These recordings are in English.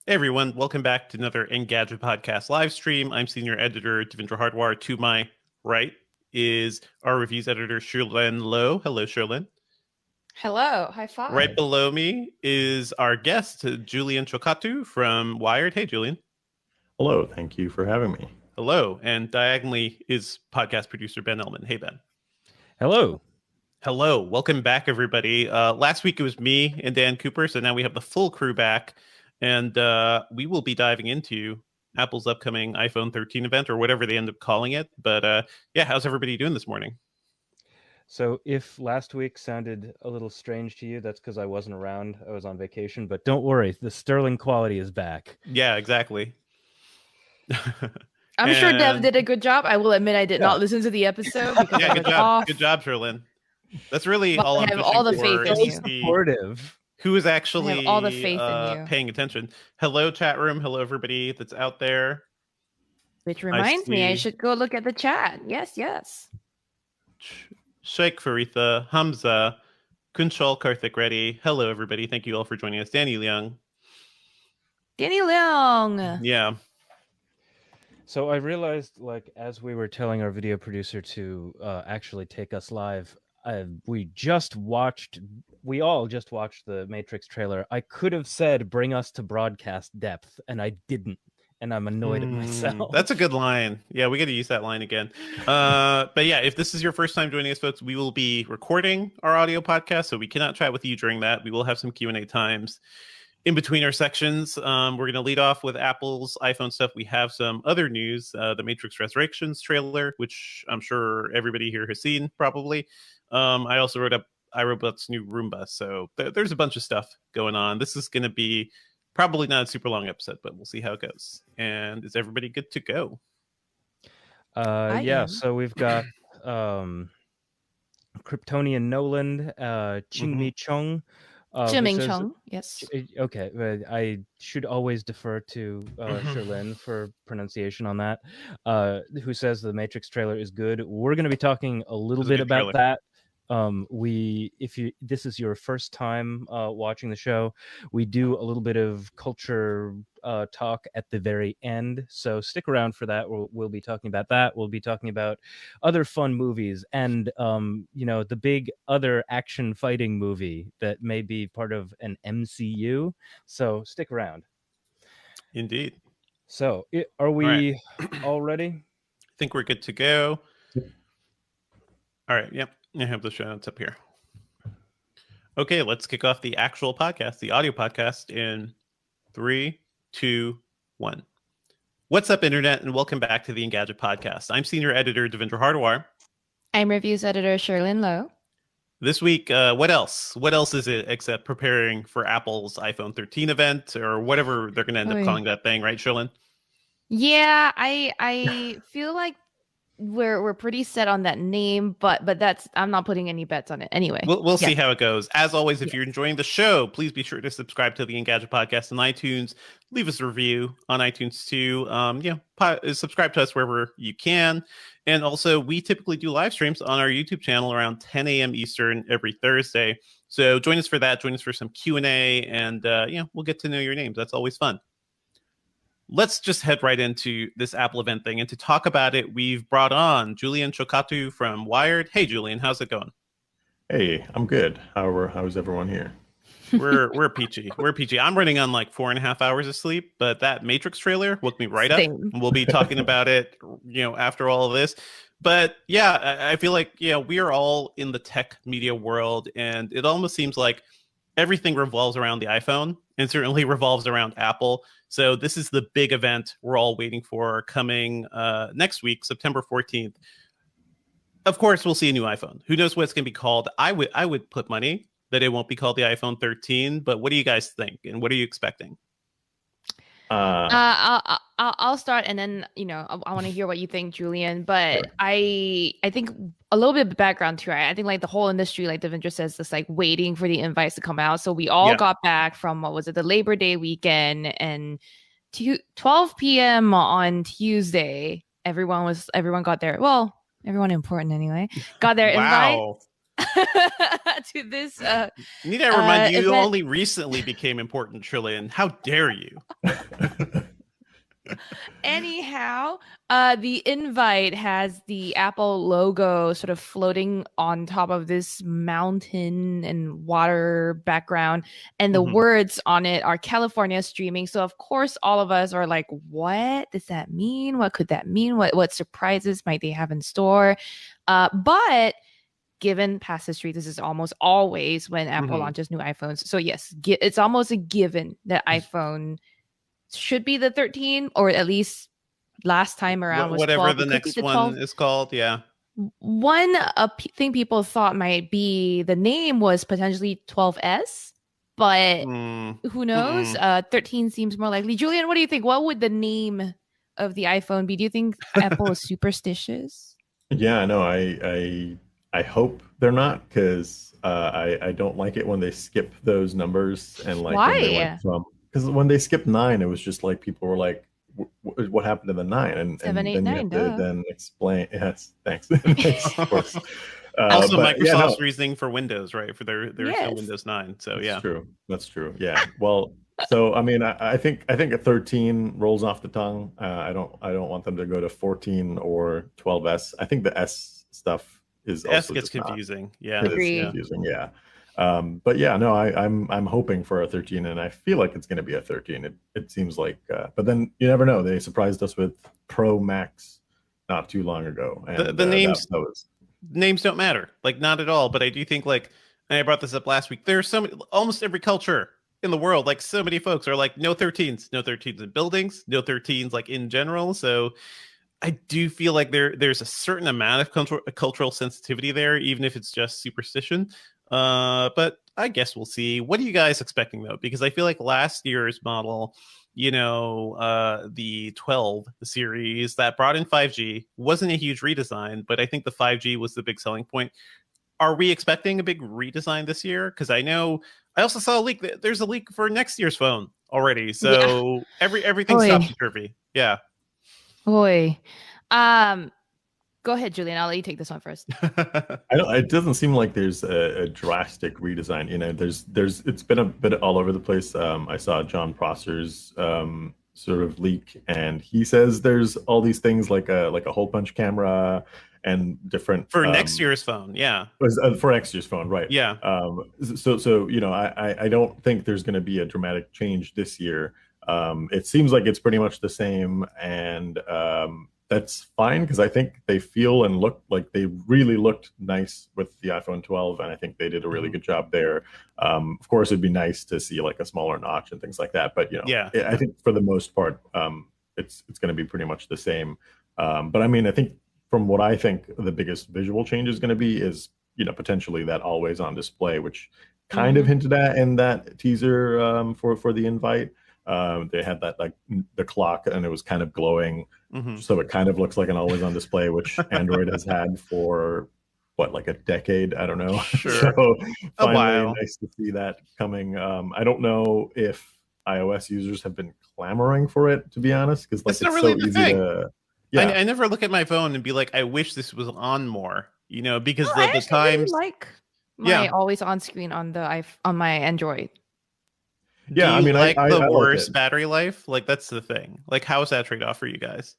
Hey everyone, welcome back to another Engadget Podcast live stream. I'm senior editor Devindra Hardwar. To my right is our reviews editor Sherlyn Lowe. Hello, Sherlyn. Hello, high five. Right below me is our guest Julian Chokatu from Wired. Hey, Julian. Hello, thank you for having me. Hello, and diagonally is podcast producer Ben Ellman. Hey, Ben. Hello. Hello, welcome back, everybody. Last week it was me and Dan Cooper, so now we have the full crew back. And we will be diving into Apple's upcoming iPhone 13 event, or whatever they end up calling it. But yeah, how's everybody doing this morning? So if last week sounded a little strange to you, that's because I wasn't around. I was on vacation. But don't worry, the sterling quality is back. Yeah, exactly. I'm sure Dev did a good job. I will admit I did not listen to the episode. Because yeah, good job. Good job, Sherlyn. That's really all I'm have all the faith in you. Supportive. Who is actually all the faith in you. Paying attention. Hello, chat room. Hello, everybody that's out there. Which reminds me, I should go look at the chat. Yes. Sheikh Faritha, Hamza, Kunshal, Karthik Reddy. Hello, everybody. Thank you all for joining us. Danny Leung. Yeah. So I realized, as we were telling our video producer to actually take us live, we all just watched the Matrix trailer. I could have said, bring us to broadcast depth, and I didn't. And I'm annoyed at myself. That's a good line. Yeah, we got to use that line again. But yeah, if this is your first time joining us, folks, we will be recording our audio podcast, so we cannot chat with you during that. We will have some Q&A times in between our sections. We're going to lead off with Apple's iPhone stuff. We have some other news, the Matrix Resurrections trailer, which I'm sure everybody here has seen, probably. I also wrote up iRobot's new Roomba, so there's a bunch of stuff going on. This is going to be probably not a super long episode, but we'll see how it goes. And is everybody good to go? So we've got Kryptonian Nolan, Ching-Mi Chung. Jiming Chung, yes. Okay, I should always defer to Sherlyn for pronunciation on that. Who says the Matrix trailer is good? We're going to be talking a little bit about that. If this is your first time watching the show, we do a little bit of culture talk at the very end, so stick around for that. We'll be talking about that. We'll be talking about other fun movies and the big other action fighting movie that may be part of an MCU, so stick around. Indeed. So are we all ready? I think we're good to go. All right, yep. I have the show notes up here. Okay, let's kick off the actual podcast, the audio podcast, in 3, 2, 1. What's up, Internet, and welcome back to the Engadget Podcast. I'm senior editor Devindra Hardwar. I'm reviews editor Sherlyn Lowe. This week, what else? What else is it except preparing for Apple's iPhone 13 event, or whatever they're going to end up calling that thing, right, Sherlyn? Yeah, I feel like we're pretty set on that name, but that's, I'm not putting any bets on it anyway. We'll see how it goes. As always, if you're enjoying the show, please be sure to subscribe to the Engadget Podcast on iTunes. Leave us a review on iTunes too. Subscribe to us wherever you can. And also, we typically do live streams on our YouTube channel around 10 a.m. Eastern every Thursday. So join us for that. Join us for some Q&A, and we'll get to know your names. That's always fun. Let's just head right into this Apple event thing. And to talk about it, we've brought on Julian Chokatu from Wired. Hey, Julian, how's it going? Hey, I'm good. How's everyone here? We're peachy. We're peachy. I'm running on like 4.5 hours of sleep, but that Matrix trailer woke me right up. We'll be talking about it, after all of this. But yeah, I feel like, we are all in the tech media world, and it almost seems like everything revolves around the iPhone, and certainly revolves around Apple. So this is the big event we're all waiting for, coming next week, September 14th. Of course, we'll see a new iPhone. Who knows what it's going to be called? I would put money that it won't be called the iPhone 13. But what do you guys think? And what are you expecting? I'll start, and then I want to hear what you think, Julian. But sure. I think a little bit of background too. Right? I think like the whole industry, like Devindra says, just like waiting for the invites to come out. So we all got back from the Labor Day weekend, and 12 p.m. on Tuesday, everyone got there. Well, everyone important anyway got their invite. to this. Need I remind you, you only recently became important, Trillian. How dare you? Anyhow, the invite has the Apple logo sort of floating on top of this mountain and water background, and the words on it are California streaming. So of course, all of us are like, "What does that mean? What could that mean? What surprises might they have in store?" But given past history, this is almost always when Apple launches new iPhones. So yes, it's almost a given that iPhone should be the 13, or at least last time around was whatever 12. The next one is called. Yeah. One thing people thought might be the name was potentially 12S, but who knows? 13 seems more likely. Julian, what do you think? What would the name of the iPhone be? Do you think Apple is superstitious? Yeah, no, I hope they're not, because I don't like it when they skip those numbers and like why? When they went from, because when they skipped 9, it was just like people were like, what happened to the 9? And 7, 8, then 9, you have to then explain. Yes, thanks. Of course. Also, Microsoft's reasoning for Windows, right? For their yes. Windows 9. So That's true. Yeah. Well, so I mean, I think a 13 rolls off the tongue. I don't want them to go to 14 or 12S. I think the S stuff is also S gets confusing. Yeah, agree. Confusing. Yeah. But yeah, no, I'm hoping for a 13, and I feel like it's going to be a 13. It seems like, but then you never know. They surprised us with Pro Max not too long ago, and the names don't matter, like not at all. But I do think, like, and I brought this up last week, there's almost every culture in the world, like so many folks are like, no 13s in buildings, no 13s like in general. So I do feel like there's a certain amount of cultural sensitivity there, even if it's just superstition. But I guess we'll see. What are you guys expecting though? Because I feel like last year's model, the 12 series that brought in 5G wasn't a huge redesign, but I think the 5G was the big selling point. Are we expecting a big redesign this year? Because I also saw a leak. There's a leak for next year's phone already. So everything's topsy-turvy. Yeah. Boy. Go ahead, Julian. I'll let you take this one first. It doesn't seem like there's a drastic redesign. It's been a bit all over the place. I saw John Prosser's sort of leak, and he says there's all these things like a hole punch camera and different for next year's phone. Yeah, for next year's phone, right? Yeah. So I don't think there's going to be a dramatic change this year. It seems like it's pretty much the same, and that's fine, because I think they feel and look like they really looked nice with the iPhone 12, and I think they did a really good job there. Of course, it'd be nice to see like a smaller notch and things like that, but I think for the most part, it's going to be pretty much the same. But I mean, I think from what I think the biggest visual change is going to be is potentially that always on display, which kind of hinted at in that teaser for the invite. They had that like the clock, and it was kind of glowing, so it kind of looks like an always on display, which Android has had for like a decade. I don't know. Sure. So finally, nice to see that coming. I don't know if iOS users have been clamoring for it, to be honest, because like it's not really so easy thing. I never look at my phone and be like, I wish this was on more. Because the times really like my always on screen on my Android. Yeah, I mean, I the worst like battery life. Like that's the thing. Like, how is that trade off for you guys?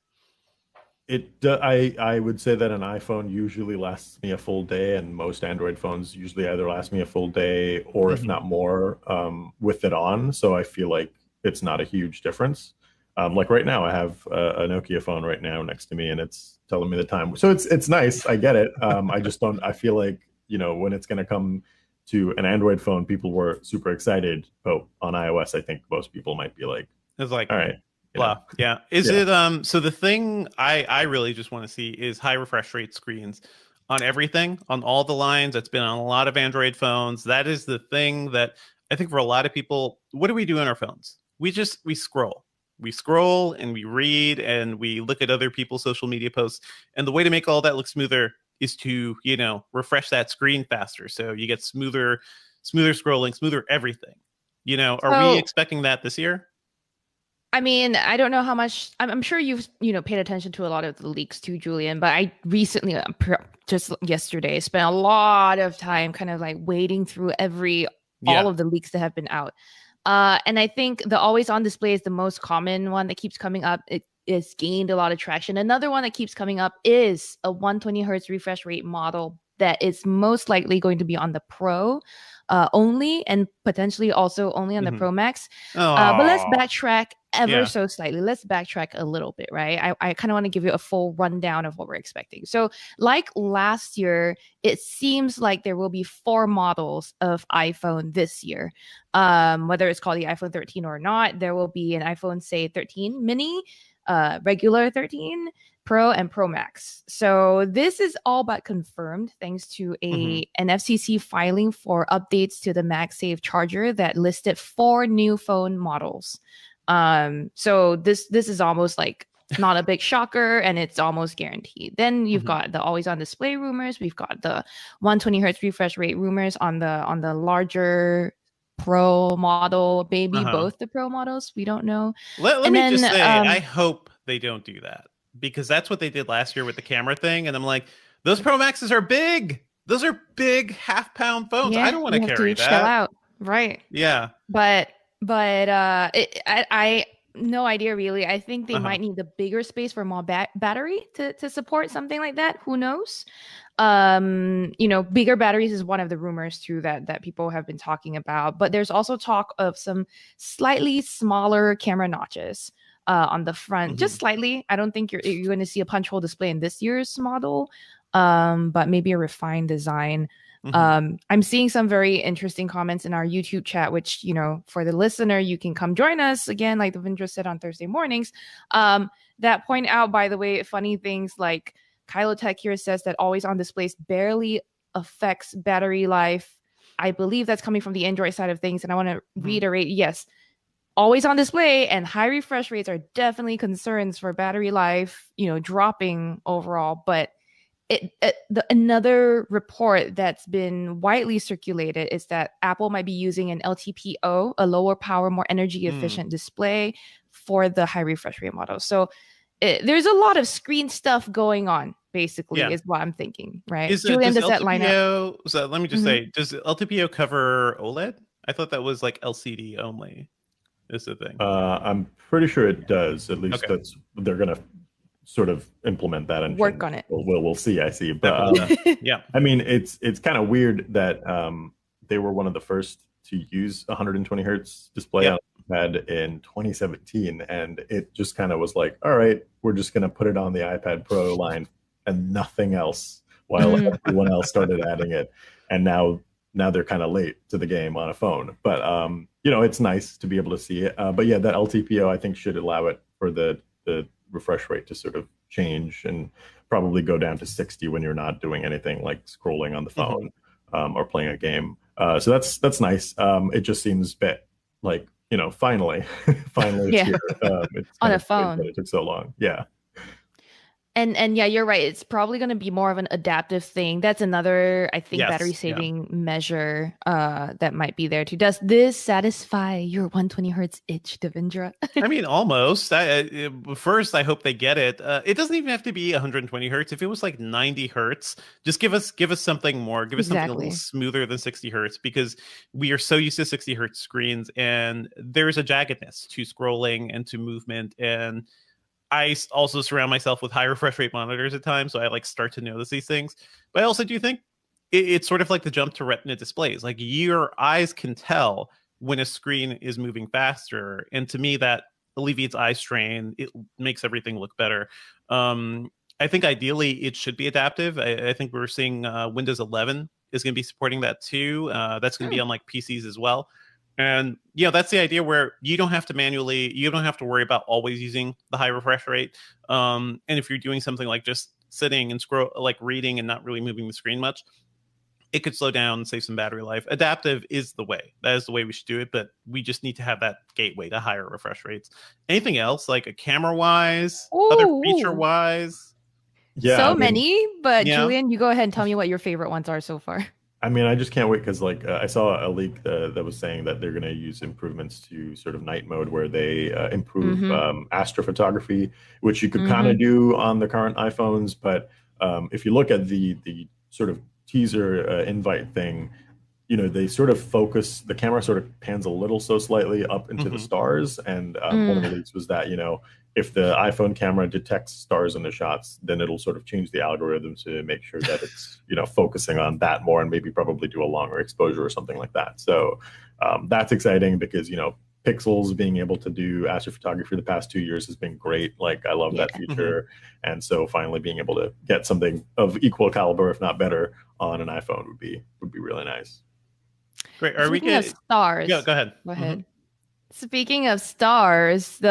I would say that an iPhone usually lasts me a full day, and most Android phones usually either last me a full day or if not more with it on. So I feel like it's not a huge difference. Like right now, I have a Nokia phone right now next to me, and it's telling me the time. So it's nice. I get it. I just don't. I feel like when it's going to come to an Android phone, people were super excited, but on iOS, I think most people might be like, it's like, all right, blah. Yeah. It so the thing I really just want to see is high refresh rate screens on everything, on all the lines. That's been on a lot of Android phones. That is the thing that I think for a lot of people, what do we do on our phones? We scroll and we read and we look at other people's social media posts, and the way to make all that look smoother is to refresh that screen faster, so you get smoother scrolling, smoother everything. Are we expecting that this year? I mean, I don't know how much. I'm sure you've paid attention to a lot of the leaks too, Julian. But I recently, just yesterday, spent a lot of time kind of like wading through all of the leaks that have been out. And I think the always on display is the most common one that keeps coming up. It is gained a lot of traction. Another one that keeps coming up is a 120 hertz refresh rate model that is most likely going to be on the Pro only, and potentially also only on the Pro Max. But let's backtrack so slightly. Let's backtrack a little bit, right? I kind of want to give you a full rundown of what we're expecting. So like last year, it seems like there will be 4 models of iPhone this year. Whether it's called the iPhone 13 or not, there will be an iPhone, say, 13 mini, regular 13, Pro, and Pro Max. So this is all but confirmed thanks to an FCC filing for updates to the MagSafe charger that listed 4 new phone models. So this is almost like not a big shocker, and it's almost guaranteed. Then you've got the always on display rumors. We've got the 120 hertz refresh rate rumors on the larger Pro model, maybe both the Pro models. We don't know. Let me just say, I hope they don't do that, because that's what they did last year with the camera thing. And I'm like, those Pro Maxes are big. Those are big half-pound phones. I don't want to carry that. Chill out. Right. Yeah. But I no idea really. I think they might need the bigger space for more battery to support something like that. Who knows? Bigger batteries is one of the rumors too that people have been talking about. But there's also talk of some slightly smaller camera notches on the front, just slightly. I don't think you're going to see a punch hole display in this year's model, but maybe a refined design. I'm seeing some very interesting comments in our YouTube chat, which, for the listener, you can come join us again, like Devendra said, on Thursday mornings, that point out, by the way, funny things like Kylo Tech here says that always on displays barely affects battery life. I believe that's coming from the Android side of things. And I want to reiterate, yes, always on display and high refresh rates are definitely concerns for battery life, dropping overall. But another report that's been widely circulated is that Apple might be using an LTPO, a lower power, more energy efficient display for the high refresh rate model. So there's a lot of screen stuff going on, basically, is what I'm thinking, right? Julian, does that line up? So let me just say, does LTPO cover OLED? I thought that was like LCD only is the thing. I'm pretty sure it does. At least they're going to sort of implement that and work on it. We'll see. I see. But I mean, it's kind of weird that they were one of the first to use 120 hertz display on iPad in 2017, and it just kind of was like, all right, we're just going to put it on the iPad Pro line and nothing else, while everyone else started adding it. And now they're kind of late to the game on a phone. But it's nice to be able to see it. But yeah, that LTPO I think should allow it for the refresh rate to sort of change and probably go down to 60 when you're not doing anything like scrolling on the phone or playing a game. So that's nice. It just seems a bit like, finally it's here. It's on a phone. It took so long. Yeah. And yeah, you're right. It's probably going to be more of an adaptive thing. That's another, I think, battery saving measure that might be there too. Does this satisfy your 120 hertz itch, Devendra? I mean, almost. First, I hope they get it. It doesn't even have to be 120 hertz. If it was like 90 hertz, just give us something more. Give us something a little smoother than 60 hertz, because we are so used to 60 hertz screens, and there's a jaggedness to scrolling and to movement. And I also surround myself with high refresh rate monitors at times, so I start to notice these things. But I also do think it's sort of like the jump to Retina displays. Like, your eyes can tell when a screen is moving faster, and to me that alleviates eye strain. It makes everything look better. I think ideally it should be adaptive. I think we're seeing Windows 11 is going to be supporting that too. That's going to be on PCs as well. And that's the idea, where you don't have to worry about always using the high refresh rate. And if you're doing something like just sitting and reading and not really moving the screen much, it could slow down and save some battery life. Adaptive is the way. That is the way we should do it. But we just need to have that gateway to higher refresh rates. Anything else, like a camera wise, other feature wise? Yeah, so many. But Julian, you go ahead and tell me what your favorite ones are so far. I mean, I just can't wait because like I saw a leak that was saying that they're going to use improvements to sort of night mode where they improve astrophotography, which you could kind of do on the current iPhones. But if you look at the sort of teaser invite thing, you know, they sort of focus, the camera sort of pans a little so slightly up into the stars. And one of the leaks was that, you know, if the iPhone camera detects stars in the shots, then it'll sort of change the algorithm to make sure that it's, you know, focusing on that more and maybe probably do a longer exposure or something like that. So that's exciting because, you know, Pixels being able to do astrophotography the past 2 years has been great. Like I love that feature. And so finally being able to get something of equal caliber, if not better, on an iPhone would be really nice. Great. Speaking of stars. Yeah, go ahead. Go ahead. Speaking of stars,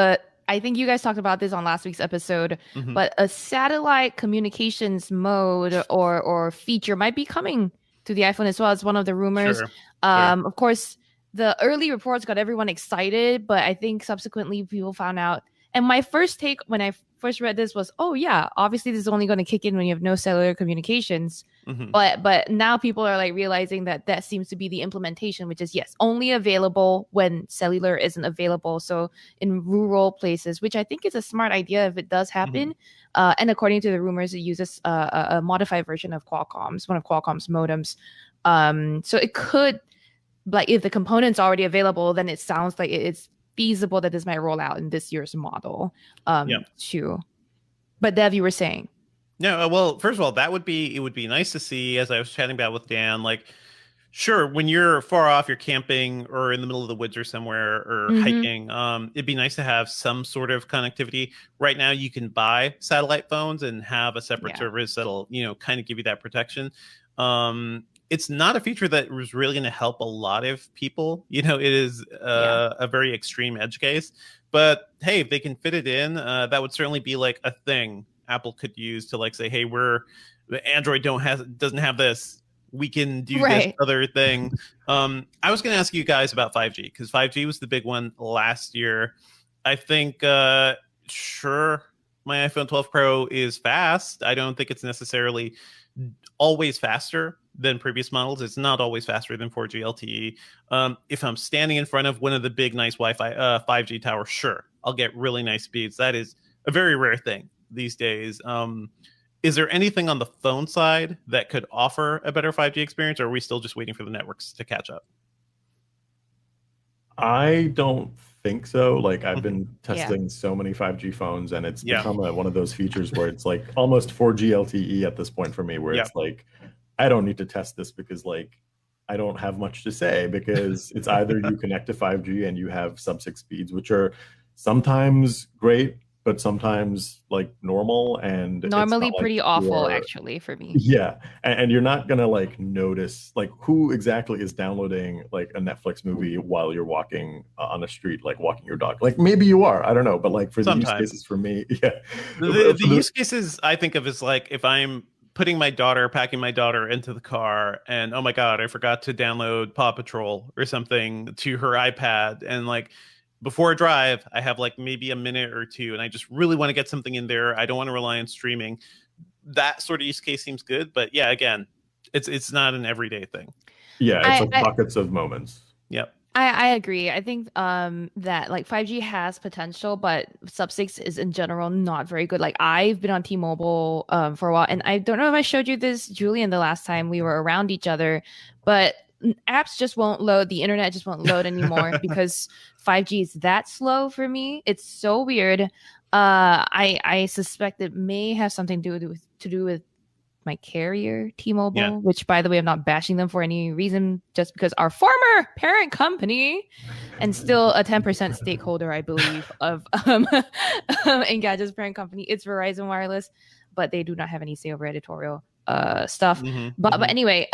I think you guys talked about this on last week's episode, but a satellite communications mode or feature might be coming to the iPhone as well. It's one of the rumors. Sure. Of course, the early reports got everyone excited, but I think subsequently people found out. And my first take when I first read this was, oh yeah, obviously this is only going to kick in when you have no cellular communications. But now people are like realizing that seems to be the implementation, which is yes, only available when cellular isn't available. So in rural places, which I think is a smart idea if it does happen. And according to the rumors, it uses a modified version of Qualcomm's, one of Qualcomm's modems. So it could, like if the component's already available, then it sounds like it's feasible that this might roll out in this year's model too. But Dev, you were saying. No, well, first of all, it would be nice to see, as I was chatting about with Dan, like, sure, when you're far off, you're camping or in the middle of the woods or somewhere or hiking, it'd be nice to have some sort of connectivity. Right now, you can buy satellite phones and have a separate service that'll, you know, kind of give you that protection. It's not a feature that was really going to help a lot of people. You know, it is a very extreme edge case. But hey, if they can fit it in, that would certainly be like a thing Apple could use to like say, hey, Android doesn't have this. We can do this other thing. I was going to ask you guys about 5G because 5G was the big one last year. I think, sure, my iPhone 12 Pro is fast. I don't think it's necessarily always faster than previous models. It's not always faster than 4G LTE. If I'm standing in front of one of the big, nice Wi-Fi 5G towers, sure, I'll get really nice speeds. That is a very rare thing these days. Is there anything on the phone side that could offer a better 5G experience, or are we still just waiting for the networks to catch up? I don't think so. Like I've been testing so many 5G phones, and it's become one of those features where it's like almost 4G LTE at this point for me, where it's like, I don't need to test this because like I don't have much to say, because it's either you connect to 5G and you have sub-6 speeds, which are sometimes great, but sometimes like normal, and normally pretty awful actually for me. And you're not gonna like notice like who exactly is downloading like a Netflix movie while you're walking on the street, like walking your dog. Like maybe you are, I don't know, but like for the use cases for me, the use cases I think of is like if I'm packing my daughter into the car and oh my god, I forgot to download Paw Patrol or something to her iPad, and like before I drive, I have like maybe a minute or two, and I just really want to get something in there. I don't want to rely on streaming. That sort of use case seems good, but yeah, again, it's not an everyday thing. Yeah, it's like pockets of moments. Yep. I agree. I think that like 5G has potential, but sub-6 is in general not very good. Like I've been on T-Mobile for a while, and I don't know if I showed you this, Julian, the last time we were around each other, but apps just won't load. The internet just won't load anymore because 5G is that slow for me. It's so weird. I suspect it may have something to do with my carrier, T-Mobile, which, by the way, I'm not bashing them for any reason, just because our former parent company and still a 10% stakeholder, I believe, of Engadget's parent company, it's Verizon Wireless, but they do not have any say over editorial stuff. But anyway,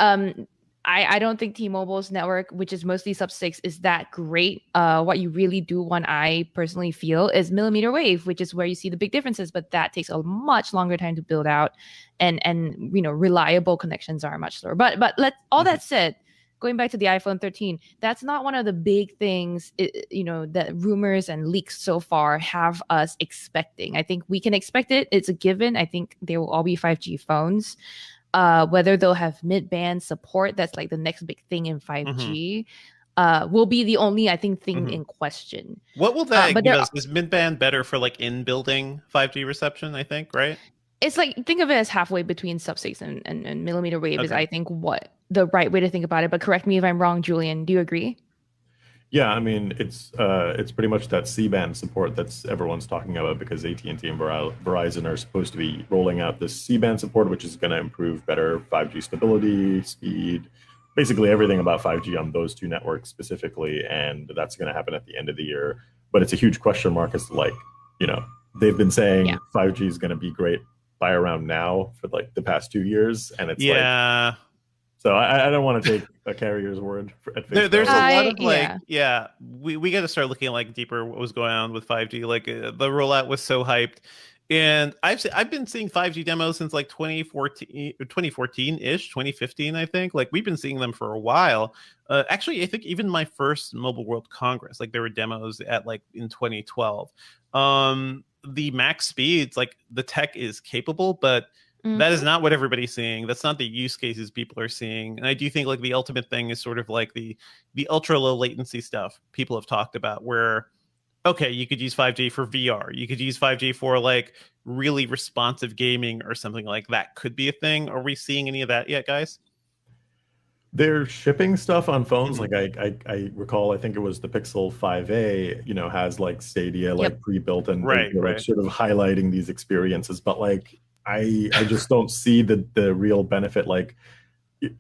I don't think T-Mobile's network, which is mostly sub-6, is that great. What you really do want, I personally feel, is millimeter wave, which is where you see the big differences, but that takes a much longer time to build out, and you know, reliable connections are much slower. But all that said, going back to the iPhone 13, that's not one of the big things, you know, that rumors and leaks so far have us expecting. I think we can expect it. It's a given. I think they will all be 5G phones. whether they'll have mid-band support, that's like the next big thing in 5G, will be the only, I think, thing in question. What will that give us? Is mid-band better for like in-building 5G reception, I think, right? It's like, think of it as halfway between sub-6 and millimeter wave is, I think, what the right way to think about it. But correct me if I'm wrong, Julian. Do you agree? Yeah, I mean, it's pretty much that C-band support that's everyone's talking about, because AT&T and Verizon are supposed to be rolling out this C-band support, which is going to improve better 5G stability, speed, basically everything about 5G on those two networks specifically, and that's going to happen at the end of the year. But it's a huge question mark as to, like, you know, they've been saying 5G is going to be great by around now for like the past 2 years, and it's like, so I don't want to take a carrier's word at face there's a lot of like we got to start looking like deeper what was going on with 5G. Like the rollout was so hyped, and I've been seeing 5G demos since like 2014-ish, 2015, I think. Like we've been seeing them for a while. Actually, I think even my first Mobile World Congress, like there were demos at like in 2012. The max speeds, like the tech is capable, but that is not what everybody's seeing. That's not the use cases people are seeing. And I do think like the ultimate thing is sort of like the ultra low latency stuff people have talked about, where, okay, you could use 5G for VR. You could use 5G for like really responsive gaming or something like that could be a thing. Are we seeing any of that yet, guys? They're shipping stuff on phones. Like I recall, I think it was the Pixel 5a, you know, has like Stadia like pre-built, and like sort of highlighting these experiences. But like I just don't see the real benefit, like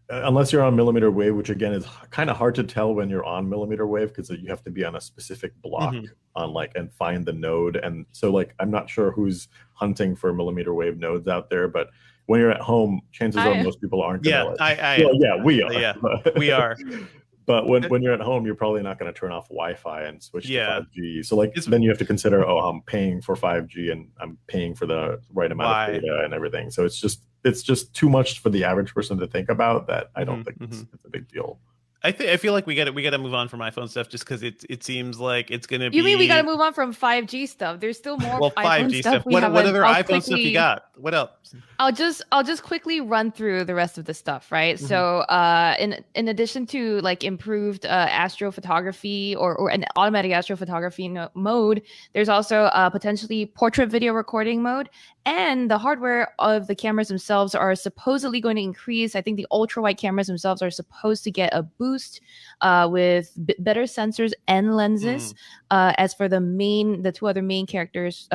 unless you're on millimeter wave, which again is kind of hard to tell when you're on millimeter wave, because you have to be on a specific block on like and find the node. And so like I'm not sure who's hunting for millimeter wave nodes out there, but when you're at home, chances are most people aren't gonna we are. Yeah, we are. But when you're at home, you're probably not going to turn off Wi-Fi and switch to 5G. So like then you have to consider, I'm paying for 5G and I'm paying for the right amount of data and everything. So it's just too much for the average person to think about, that I don't think it's a big deal. I feel like we got to move on from iPhone stuff, just because it seems like it's going to be. You mean we got to move on from 5G stuff? There's still more 5G stuff. What other iPhone stuff you got? What else? I'll just quickly run through the rest of the stuff, right? So in addition to like improved astrophotography or an automatic astrophotography mode, there's also potentially portrait video recording mode, and the hardware of the cameras themselves are supposedly going to increase. I think the ultra wide cameras themselves are supposed to get a boost with better sensors and lenses. As for the two other main cameras,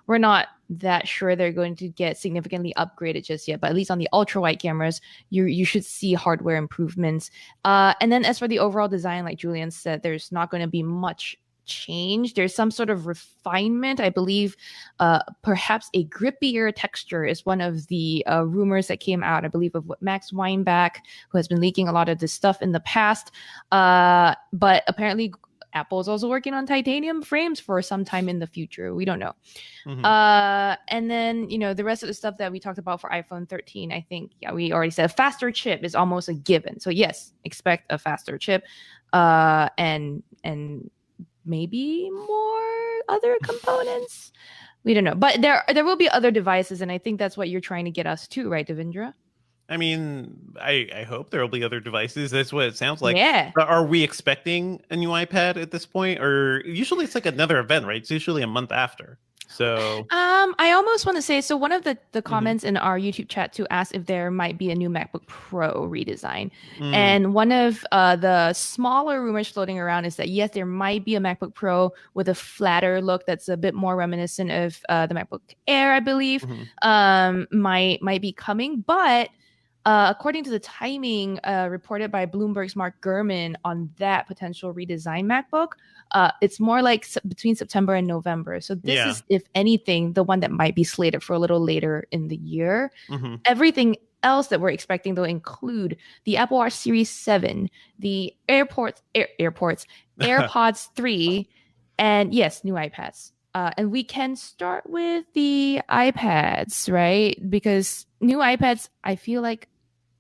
we're not that sure they're going to get significantly upgraded just yet, but at least on the ultra wide cameras, you should see hardware improvements. And then as for the overall design, like Julian said, there's not going to be much change. There's some sort of refinement. I believe perhaps a grippier texture is one of the rumors that came out, I believe, of Max Weinbach, who has been leaking a lot of this stuff in the past. But apparently Apple is also working on titanium frames for some time in the future. We don't know. And then, the rest of the stuff that we talked about for iPhone 13, I think, we already said a faster chip is almost a given. So yes, expect a faster chip. And maybe more other components. We don't know. But there will be other devices, and I think that's what you're trying to get us to, right, Devendra? I mean, I hope there will be other devices. That's what it sounds like. Yeah. Are we expecting a new iPad at this point? Or usually it's like another event, right? It's usually a month after. So I almost want to say, so one of the comments in our YouTube chat to ask if there might be a new MacBook Pro redesign. And one of the smaller rumors floating around is that yes, there might be a MacBook Pro with a flatter look that's a bit more reminiscent of the MacBook Air, I believe, might be coming. But according to the timing reported by Bloomberg's Mark Gurman on that potential redesign MacBook, it's more like between September and November. So this is, if anything, the one that might be slated for a little later in the year. Everything else that we're expecting, though, include the Apple Watch Series 7, the AirPods 3, and yes, new iPads. And we can start with the iPads, right? Because new iPads, I feel like,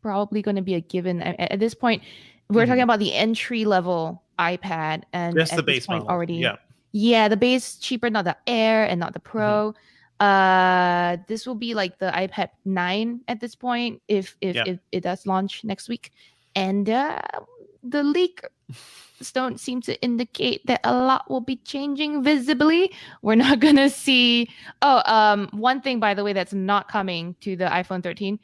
probably going to be a given. At this point, we're talking about the entry level iPad, and just at the this base point model. already, the base cheaper, not the Air and not the Pro. This will be like the iPad 9 at this point if it does launch next week. And the leak don't seem to indicate that a lot will be changing visibly. We're not gonna see. One thing, by the way, that's not coming to the iPhone 13.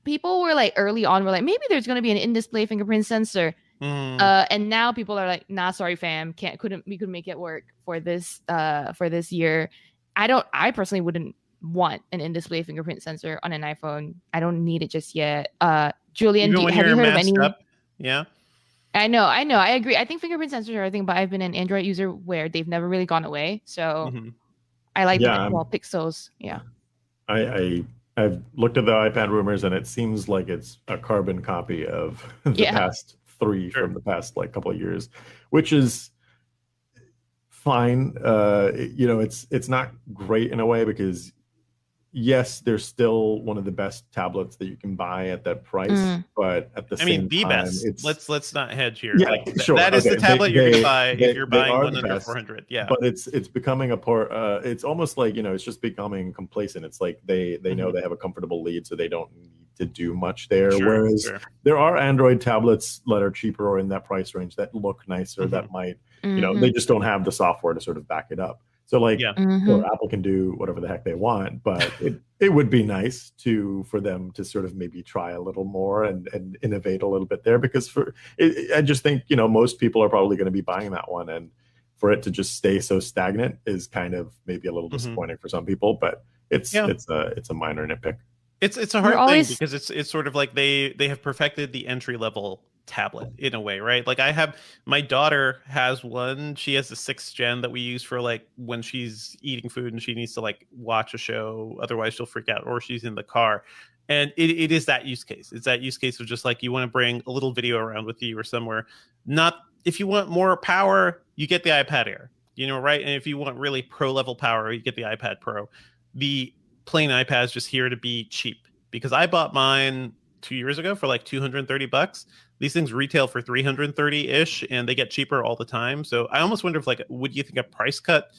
People were like early on, were like, maybe there's gonna be an in-display fingerprint sensor. And now people are like, nah, sorry, fam, we couldn't make it work for this year. I personally wouldn't want an in-display fingerprint sensor on an iPhone. I don't need it just yet. Julian, have you heard of any? Yeah. I know. I agree. I think fingerprint sensors are a thing, but I've been an Android user where they've never really gone away. So I like the pixels. Yeah. I've looked at the iPad rumors, and it seems like it's a carbon copy of the past 3 from the past like couple of years, which is fine. It's not great in a way because yes, they're still one of the best tablets that you can buy at that price, but at the same time, best. Let's not hedge here. Yeah, sure. That is the tablet you're going to buy if you're buying one under 400. Yeah, but it's becoming a part. It's almost like it's just becoming complacent. It's like they know they have a comfortable lead, so they don't need to do much there. Whereas there are Android tablets that are cheaper or in that price range that look nicer. That might they just don't have the software to sort of back it up. So sure, Apple can do whatever the heck they want, but it would be nice for them to sort of maybe try a little more and innovate a little bit there, because I just think most people are probably going to be buying that one, and for it to just stay so stagnant is kind of maybe a little disappointing for some people. But it's a minor nitpick. It's a hard thing because it's sort of like they have perfected the entry level tablet in a way, right? Like my daughter has one. She has the 6th gen that we use for like when she's eating food and she needs to like watch a show, otherwise she'll freak out, or she's in the car. And it is that use case. It's that use case of just like you want to bring a little video around with you or somewhere. Not if you want more power, you get the iPad Air, right? And if you want really pro level power, you get the iPad Pro. The plain iPad is just here to be cheap, because I bought mine 2 years ago for like $230. These things retail for $330-ish, and they get cheaper all the time. So I almost wonder if would you think a price cut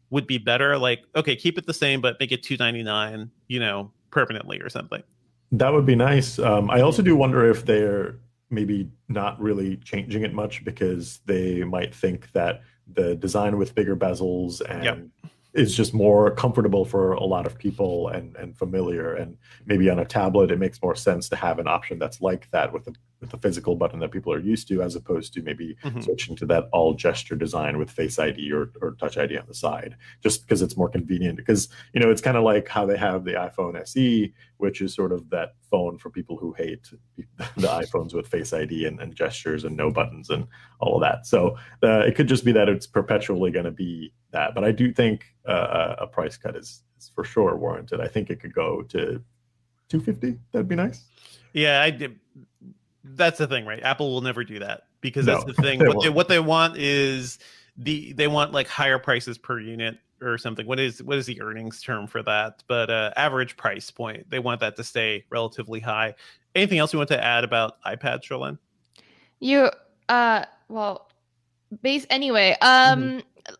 would be better? Like, okay, keep it the same, but make it $299, permanently or something. That would be nice. I also do wonder if they're maybe not really changing it much because they might think that the design with bigger bezels and is just more comfortable for a lot of people and familiar, and maybe on a tablet it makes more sense to have an option that's like that with the physical button that people are used to, as opposed to maybe switching to that all gesture design with Face ID or Touch ID on the side, just because it's more convenient. Because it's kind of like how they have the iPhone SE, which is sort of that phone for people who hate the iPhones with Face ID and gestures and no buttons and all of that. So it could just be that it's perpetually going to be that. But I do think a price cut is for sure warranted. I think it could go to $250. That'd be nice. Yeah, that's the thing, right? Apple will never do that, because that's the thing. What they want is they want like higher prices per unit or something. What is the earnings term for that? But average price point, they want that to stay relatively high. Anything else you want to add about iPad, Sherlyn?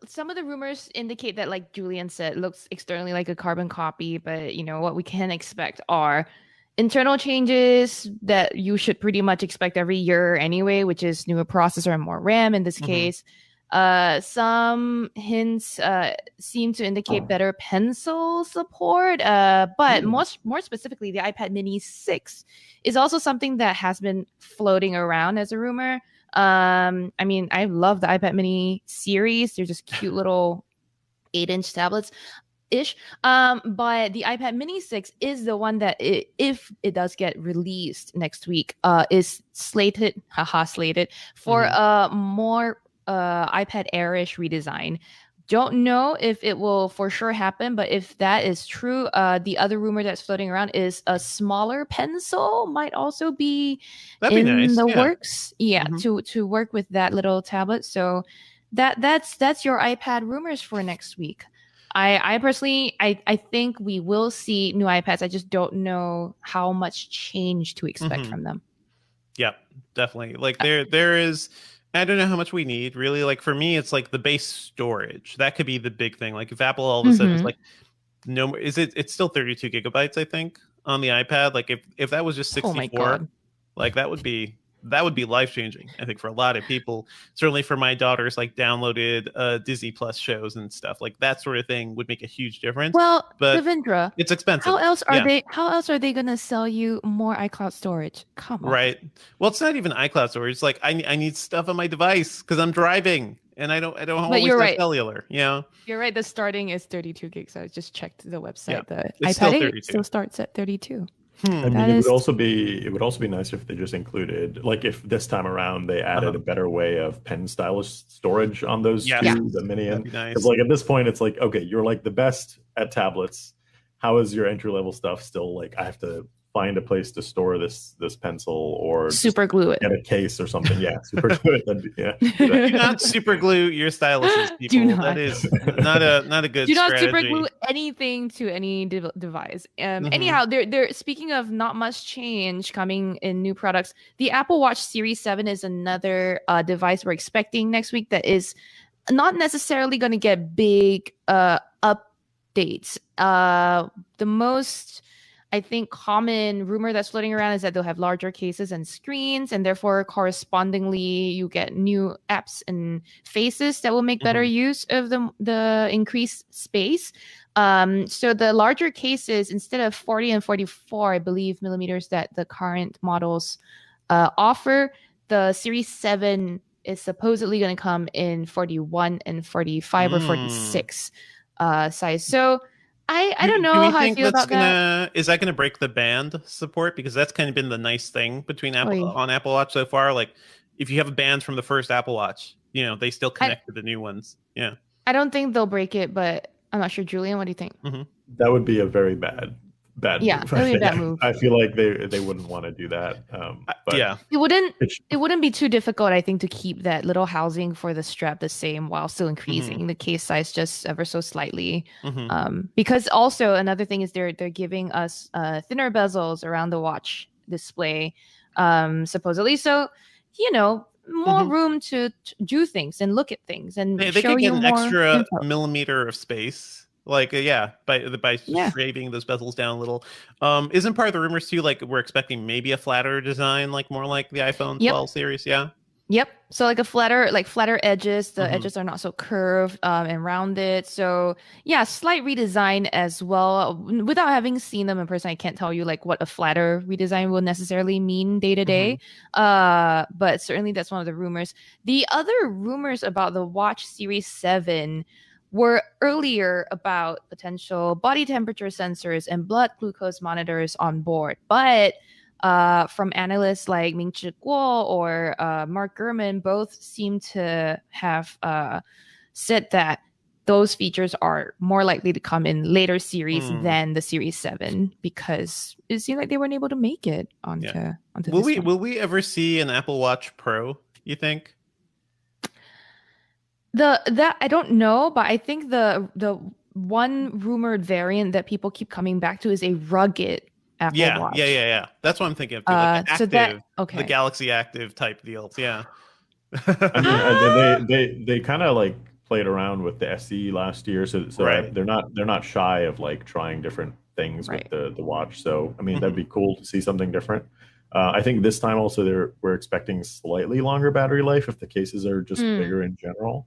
Some of the rumors indicate that, like Julian said, looks externally like a carbon copy, but what we can expect are internal changes that you should pretty much expect every year anyway, which is newer processor and more RAM in this case. Some hints seem to indicate better pencil support, but more specifically, the iPad Mini 6 is also something that has been floating around as a rumor. I love the iPad Mini series. They're just cute little 8-inch tablets ish. But the iPad Mini 6 is the one that, if it does get released next week, is slated for a more iPad Air-ish redesign. Don't know if it will for sure happen, but if that is true, the other rumor that's floating around is a smaller pencil might also be in the works. Yeah, to work with that little tablet. So that's your iPad rumors for next week. I personally, I think we will see new iPads. I just don't know how much change to expect from them. Yeah, definitely. Like there is. I don't know how much we need, really. Like for me, it's like the base storage. That could be the big thing. Like if Apple all of a sudden is like, no more. It's still 32 gigabytes, I think, on the iPad. Like if that was just 64, like that would be life changing, I think, for a lot of people. Certainly for my daughters, like downloaded Disney Plus shows and stuff, like that sort of thing would make a huge difference. Well, but Devendra, it's expensive. How else are they gonna sell you more iCloud storage? Come on. Right. Well, it's not even iCloud storage. It's like I need stuff on my device because I'm driving and I don't always have cellular. Yeah. You're right. The starting is 32 gigs. I just checked the website. Yeah, the iPad 8 still starts at 32. I mean, it would also be nice if they just included, like, if this time around they added a better way of pen stylus storage on those two, the mini. Because like at this point, it's like, okay, you're like the best at tablets. How is your entry level stuff still like? I have to find a place to store this pencil or super glue it, get a case or something. Yeah, super glue it. Do not super glue your styluses, people. Do not. That is not a good. Do not strategy. super glue anything to any device. Anyhow, they're speaking of not much change coming in new products. The Apple Watch Series 7 is another device we're expecting next week that is not necessarily going to get big updates. The most, I think, common rumor that's floating around is that they'll have larger cases and screens, and therefore correspondingly you get new apps and faces that will make better use of the increased space. So the larger cases, instead of 40 and 44, I believe, millimeters that the current models offer, the Series 7 is supposedly going to come in 41 and 45 or 46 size. So I don't know how I feel about that. Is that going to break the band support? Because that's kind of been the nice thing between Apple on Apple Watch so far. Like, if you have a band from the first Apple Watch, they still connect to the new ones. Yeah. I don't think they'll break it, but I'm not sure. Julian, what do you think? That would be a very bad yeah, move. That would be a bad move. I feel like they wouldn't want to do that. But yeah, it wouldn't be too difficult, I think, to keep that little housing for the strap the same while still increasing the case size just ever so slightly. Because also another thing is they're giving us thinner bezels around the watch display, supposedly. So more room to do things and look at things and they show could you get an more extra info. millimeter of space. Like, by shaving those bezels down a little. Isn't part of the rumors too, like, we're expecting maybe a flatter design, like more like the iPhone 12 series? Yeah. Yep. So like flatter edges. The edges are not so curved and rounded. So yeah, slight redesign as well. Without having seen them in person, I can't tell you like what a flatter redesign will necessarily mean day to day. But certainly that's one of the rumors. The other rumors about the Watch Series 7 were earlier about potential body temperature sensors and blood glucose monitors on board. But from analysts like Ming-Chi Kuo or Mark Gurman, both seem to have said that those features are more likely to come in later series than the Series 7 because it seemed like they weren't able to make it onto Will we ever see an Apple Watch Pro, you think? That I don't know, but I think the one rumored variant that people keep coming back to is a rugged Apple Watch. Yeah. That's what I'm thinking of. Too. Like active, the Galaxy Active type deals. Yeah. I mean, they kind of like played around with the SE last year, so they're not shy of like trying different things with the watch. So I mean, that'd be cool to see something different. I think this time also we're expecting slightly longer battery life if the cases are just bigger in general.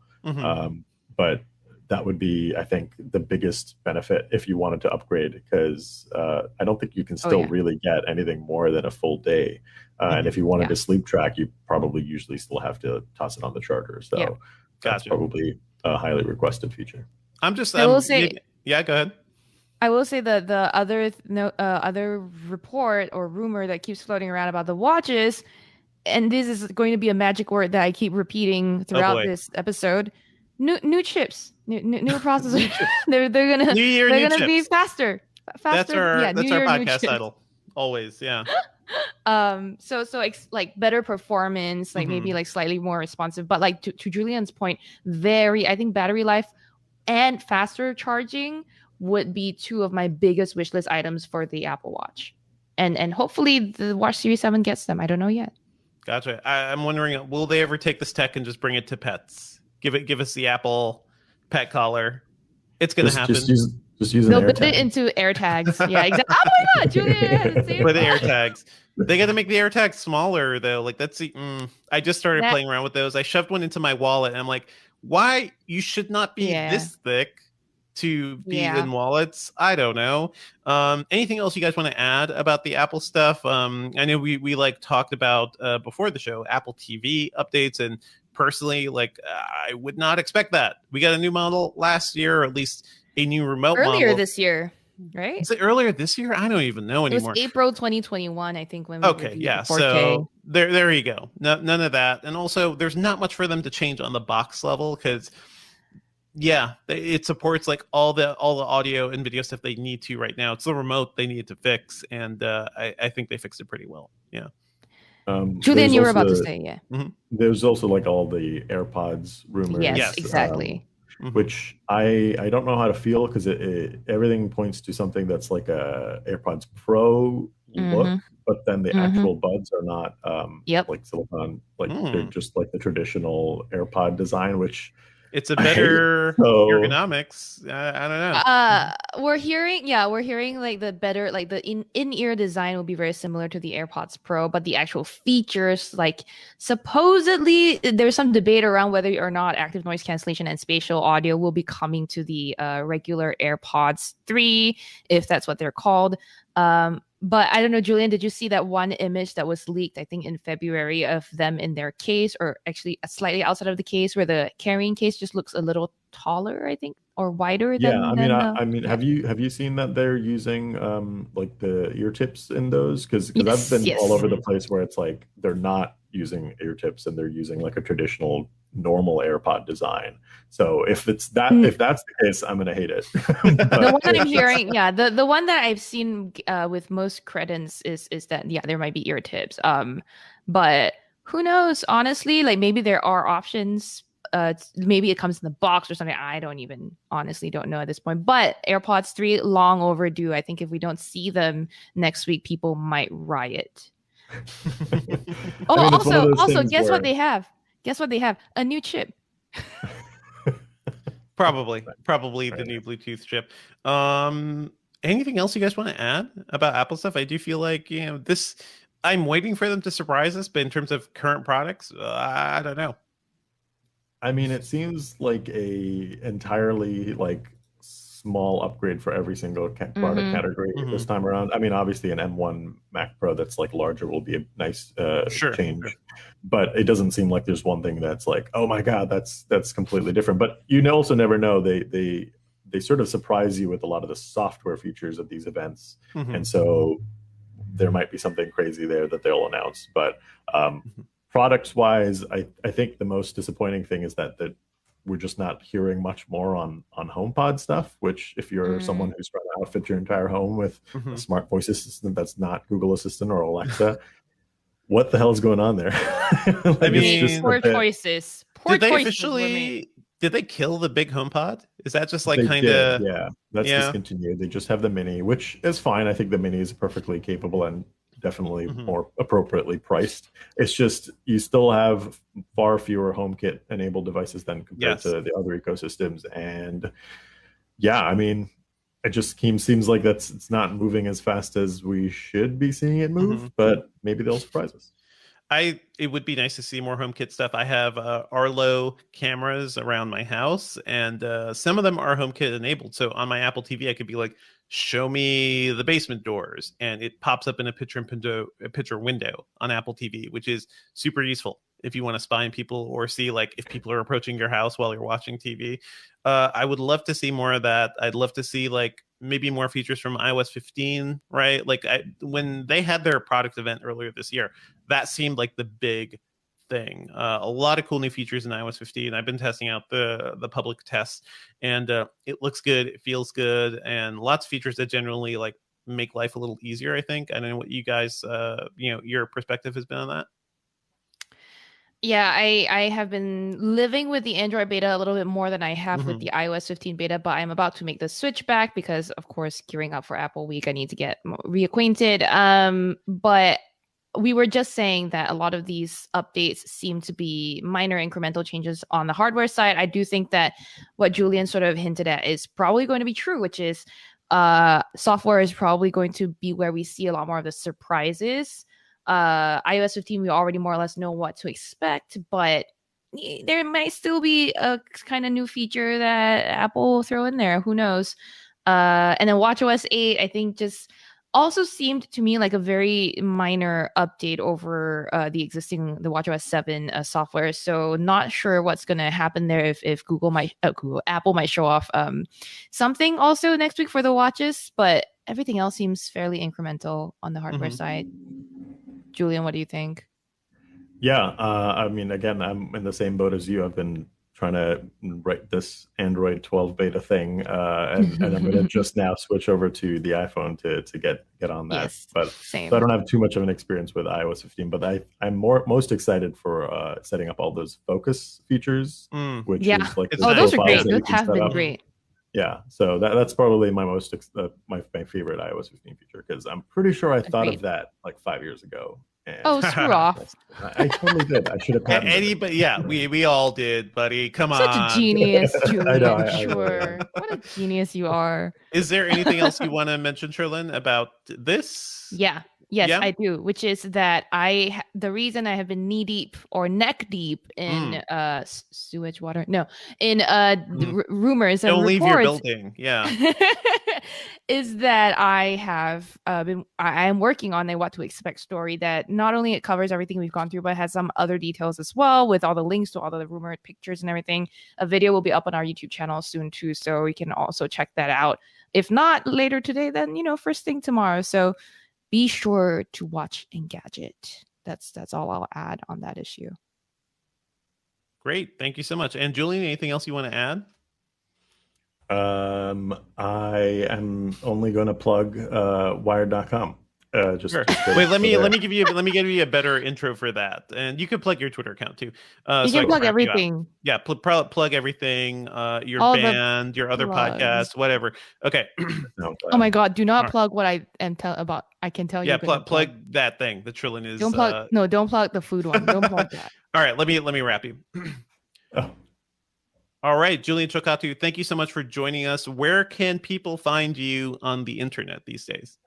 But that would be, I think, the biggest benefit if you wanted to upgrade, because I don't think you can still really get anything more than a full day. And if you wanted to sleep track, you probably usually still have to toss it on the charger. So that's probably a highly requested feature. I will say, go ahead. I will say that the other report or rumor that keeps floating around about the watches, and this is going to be a magic word that I keep repeating throughout this episode. New chips, new processors. they're gonna be faster. That's our podcast title. Always, yeah. So like better performance, like maybe like slightly more responsive, but like to Julian's point, I think battery life and faster charging would be two of my biggest wish list items for the Apple Watch, and hopefully the Watch Series 7 gets them. I don't know yet. Gotcha. I'm wondering, will they ever take this tech and just bring it to pets? Give us the Apple pet collar. It's going to happen. Just using they'll put it into AirTags. Yeah, exactly. Oh my god, Julia! With the AirTags. They got to make the AirTags smaller though. Like that's the. I just started playing around with those. I shoved one into my wallet, and I'm like, why? You should not be this thick to be in wallets. I don't know. Anything else you guys want to add about the Apple stuff? I know we like talked about before the show Apple TV updates, and personally, like I would not expect that. We got a new model last year, or at least a new remote earlier this year, right? Is it earlier this year? I don't even know anymore. It was April 2021, I think. When we reviewed the 4K. So there you go. None of that, and also there's not much for them to change on the box level because. Yeah, it supports like all the audio and video stuff they need to right now. It's the remote they need to fix, and I think they fixed it pretty well. Yeah. Julian, you were about to say, There's also like all the AirPods rumors. Yes, exactly. Which I don't know how to feel because everything points to something that's like a AirPods Pro look, but then the actual buds are not like silicone, like they're just like the traditional AirPod design, which. It's a better ergonomics. I don't know. We're hearing like the better, like the in-ear design will be very similar to the AirPods Pro, but the actual features, like supposedly there's some debate around whether or not active noise cancellation and spatial audio will be coming to the regular AirPods 3, if that's what they're called. But I don't know, Julian, did you see that one image that was leaked, I think in February, of them in their case, or actually slightly outside of the case, where the carrying case just looks a little taller, I think, or wider than I mean, have you seen that they're using like the ear tips in those? Because I've been all over the place where it's like they're not using ear tips and they're using like a traditional normal AirPod design. So if that's the case, I'm gonna hate it. The one that I'm hearing, the one that I've seen with most credence is that there might be ear tips. But who knows? Honestly, like maybe there are options. Maybe it comes in the box or something. I don't know at this point. But AirPods 3, long overdue. I think if we don't see them next week, people might riot. Also, guess what they have? Guess what they have? A new chip. Probably the new Bluetooth chip. Anything else you guys want to add about Apple stuff? I do feel like this. I'm waiting for them to surprise us, but in terms of current products, I don't know. I mean, it seems like a entirely like small upgrade for every single product category this time around. I mean, obviously an M1 Mac Pro that's like larger will be a nice change, but it doesn't seem like there's one thing that's like, oh my god, that's completely different. But you also never know. They sort of surprise you with a lot of the software features of these events, and so there might be something crazy there that they'll announce. But products wise, I think the most disappointing thing is that we're just not hearing much more on HomePod stuff, which if you're someone who's trying to outfit your entire home with a smart voice assistant that's not Google Assistant or Alexa, what the hell is going on there? Like, I mean, poor choices. Did they kill the big HomePod? Is that just like kind of... Yeah, that's discontinued. They just have the Mini, which is fine. I think the Mini is perfectly capable and definitely more appropriately priced. It's just you still have far fewer HomeKit enabled devices than compared to the other ecosystems. And I mean, it just seems like it's not moving as fast as we should be seeing it move, but maybe they'll surprise us. It would be nice to see more HomeKit stuff. I have Arlo cameras around my house, and some of them are HomeKit enabled. So on my Apple TV, I could be like, show me the basement doors, and it pops up in a picture window on Apple TV, which is super useful if you want to spy on people or see like if people are approaching your house while you're watching TV. I would love to see more of that. I'd love to see like maybe more features from iOS 15, right? Like when they had their product event earlier this year, that seemed like the big thing. A lot of cool new features in iOS 15. I've been testing out the public tests, and it looks good, it feels good, and lots of features that generally like make life a little easier, I think. I don't know what you guys, your perspective has been on that. Yeah, I have been living with the Android beta a little bit more than I have with the iOS 15 beta, but I'm about to make the switch back because, of course, gearing up for Apple Week, I need to get reacquainted. But we were just saying that a lot of these updates seem to be minor incremental changes on the hardware side. I do think that what Julian sort of hinted at is probably going to be true, which is software is probably going to be where we see a lot more of the surprises. iOS 15, we already more or less know what to expect, but there might still be a kind of new feature that Apple will throw in there. Who knows? And then watchOS 8, I think just also seemed to me like a very minor update over the watchOS 7 software. So not sure what's going to happen there if Apple might show off something also next week for the watches, but everything else seems fairly incremental on the hardware side. Julian, what do you think? Yeah, I mean, again, I'm in the same boat as you. I've been trying to write this Android 12 beta thing, and I'm going to just now switch over to the iPhone to get on that. Yes, but same. So I don't have too much of an experience with iOS 15, but I'm most excited for setting up all those focus features, which is like those are great. Those have been great. Yeah, so that's probably my most my favorite iOS 15 feature, because I'm pretty sure I thought of that like 5 years ago. Oh, screw off. I totally did. I should have patented it. Yeah, we all did, buddy. Come on. Such a genius, Julian. I know. Sure. What a genius you are. Is there anything else you want to mention, Sherlyn, about this? Yes, I do, which is that the reason I have been knee deep or neck deep in sewage water, rumors and don't leave reports, your building. Yeah. is that I have I am working on a what to expect story that not only it covers everything we've gone through, but has some other details as well, with all the links to all the rumored pictures and everything. A video will be up on our YouTube channel soon too, so you can also check that out. If not later today, then first thing tomorrow. So be sure to watch Engadget. That's all I'll add on that issue. Great. Thank you so much. And Julian, anything else you want to add? I am only going to plug Wired.com. Sure. Wait, let me give you a better intro for that, and you can plug your Twitter account too. You can plug everything. Yeah, plug everything. Your band, your other podcast, whatever. Okay. Oh my God! Do not plug what I am about. I can tell you. Yeah, plug that thing. The Trillin is. Don't plug. No, don't plug the food one. Don't plug that. All right, let me wrap you. All right, Julian Chokatu, thank you so much for joining us. Where can people find you on the internet these days?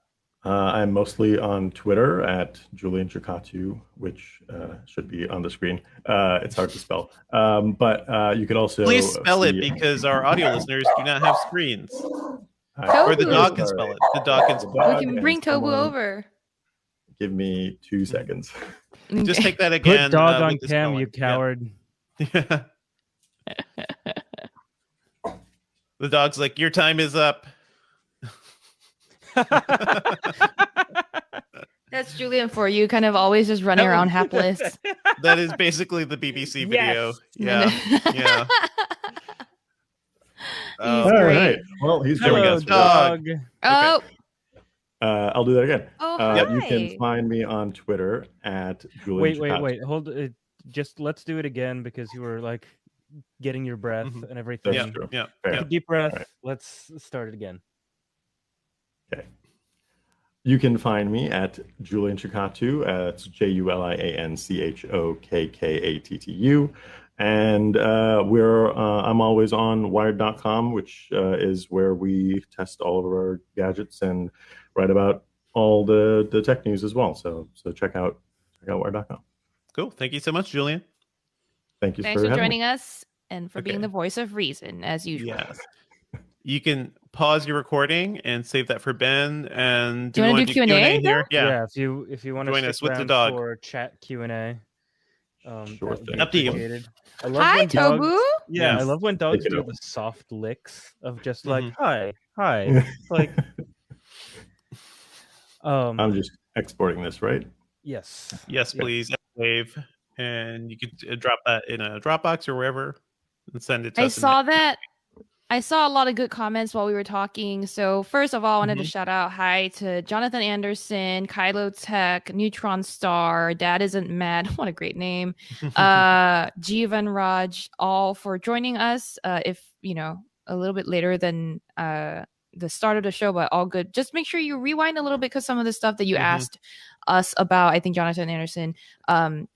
I'm mostly on Twitter at Julian Chokatu, which should be on the screen. It's hard to spell. But you could also... Please spell it, because our audio listeners do not have screens. Or the dog can spell it. The dog can spell it. We can bring Tobu over. Give me 2 seconds. Just take that again. Put dog on cam, you coward. Yeah. The dog's like, your time is up. That's Julian for you, kind of always just running around hapless. That is basically the BBC video. Yes. Yeah. All right. Well, he's there. We go. Dog. Oh. Okay. I'll do that again. Oh, hi. You can find me on Twitter at Julian Chokatu. Wait. Hold it. Just let's do it again, because you were like getting your breath and everything. That's true. Yeah. Deep breath. Right. Let's start it again. Okay. You can find me at Julian Chokatu. It's JulianChokattu. And I'm always on Wired.com, which is where we test all of our gadgets and write about all the tech news as well. So check out Wired.com. Cool. Thank you so much, Julian. Thanks for joining us and for being the voice of reason, as usual. Yes. You can pause your recording and save that for Ben. And do you want to do Q&A here? Yeah. If you want to join us with the dog for chat Q&A. Sure thing. Up to you. Hi, Tobu. Yeah, I love when dogs do the soft licks of just like hi. Like I'm just exporting this, right? Yes, please. Wave, and you could drop that in a Dropbox or wherever and send it to us. I saw a lot of good comments while we were talking. So first of all, I wanted to shout out hi to Jonathan Anderson, Kylo Tech, Neutron Star, Dad Isn't Mad. What a great name. Jeevan Raj, all for joining us. If, a little bit later than the start of the show, but all good. Just make sure you rewind a little bit, because some of the stuff that you asked us about, I think Jonathan Anderson,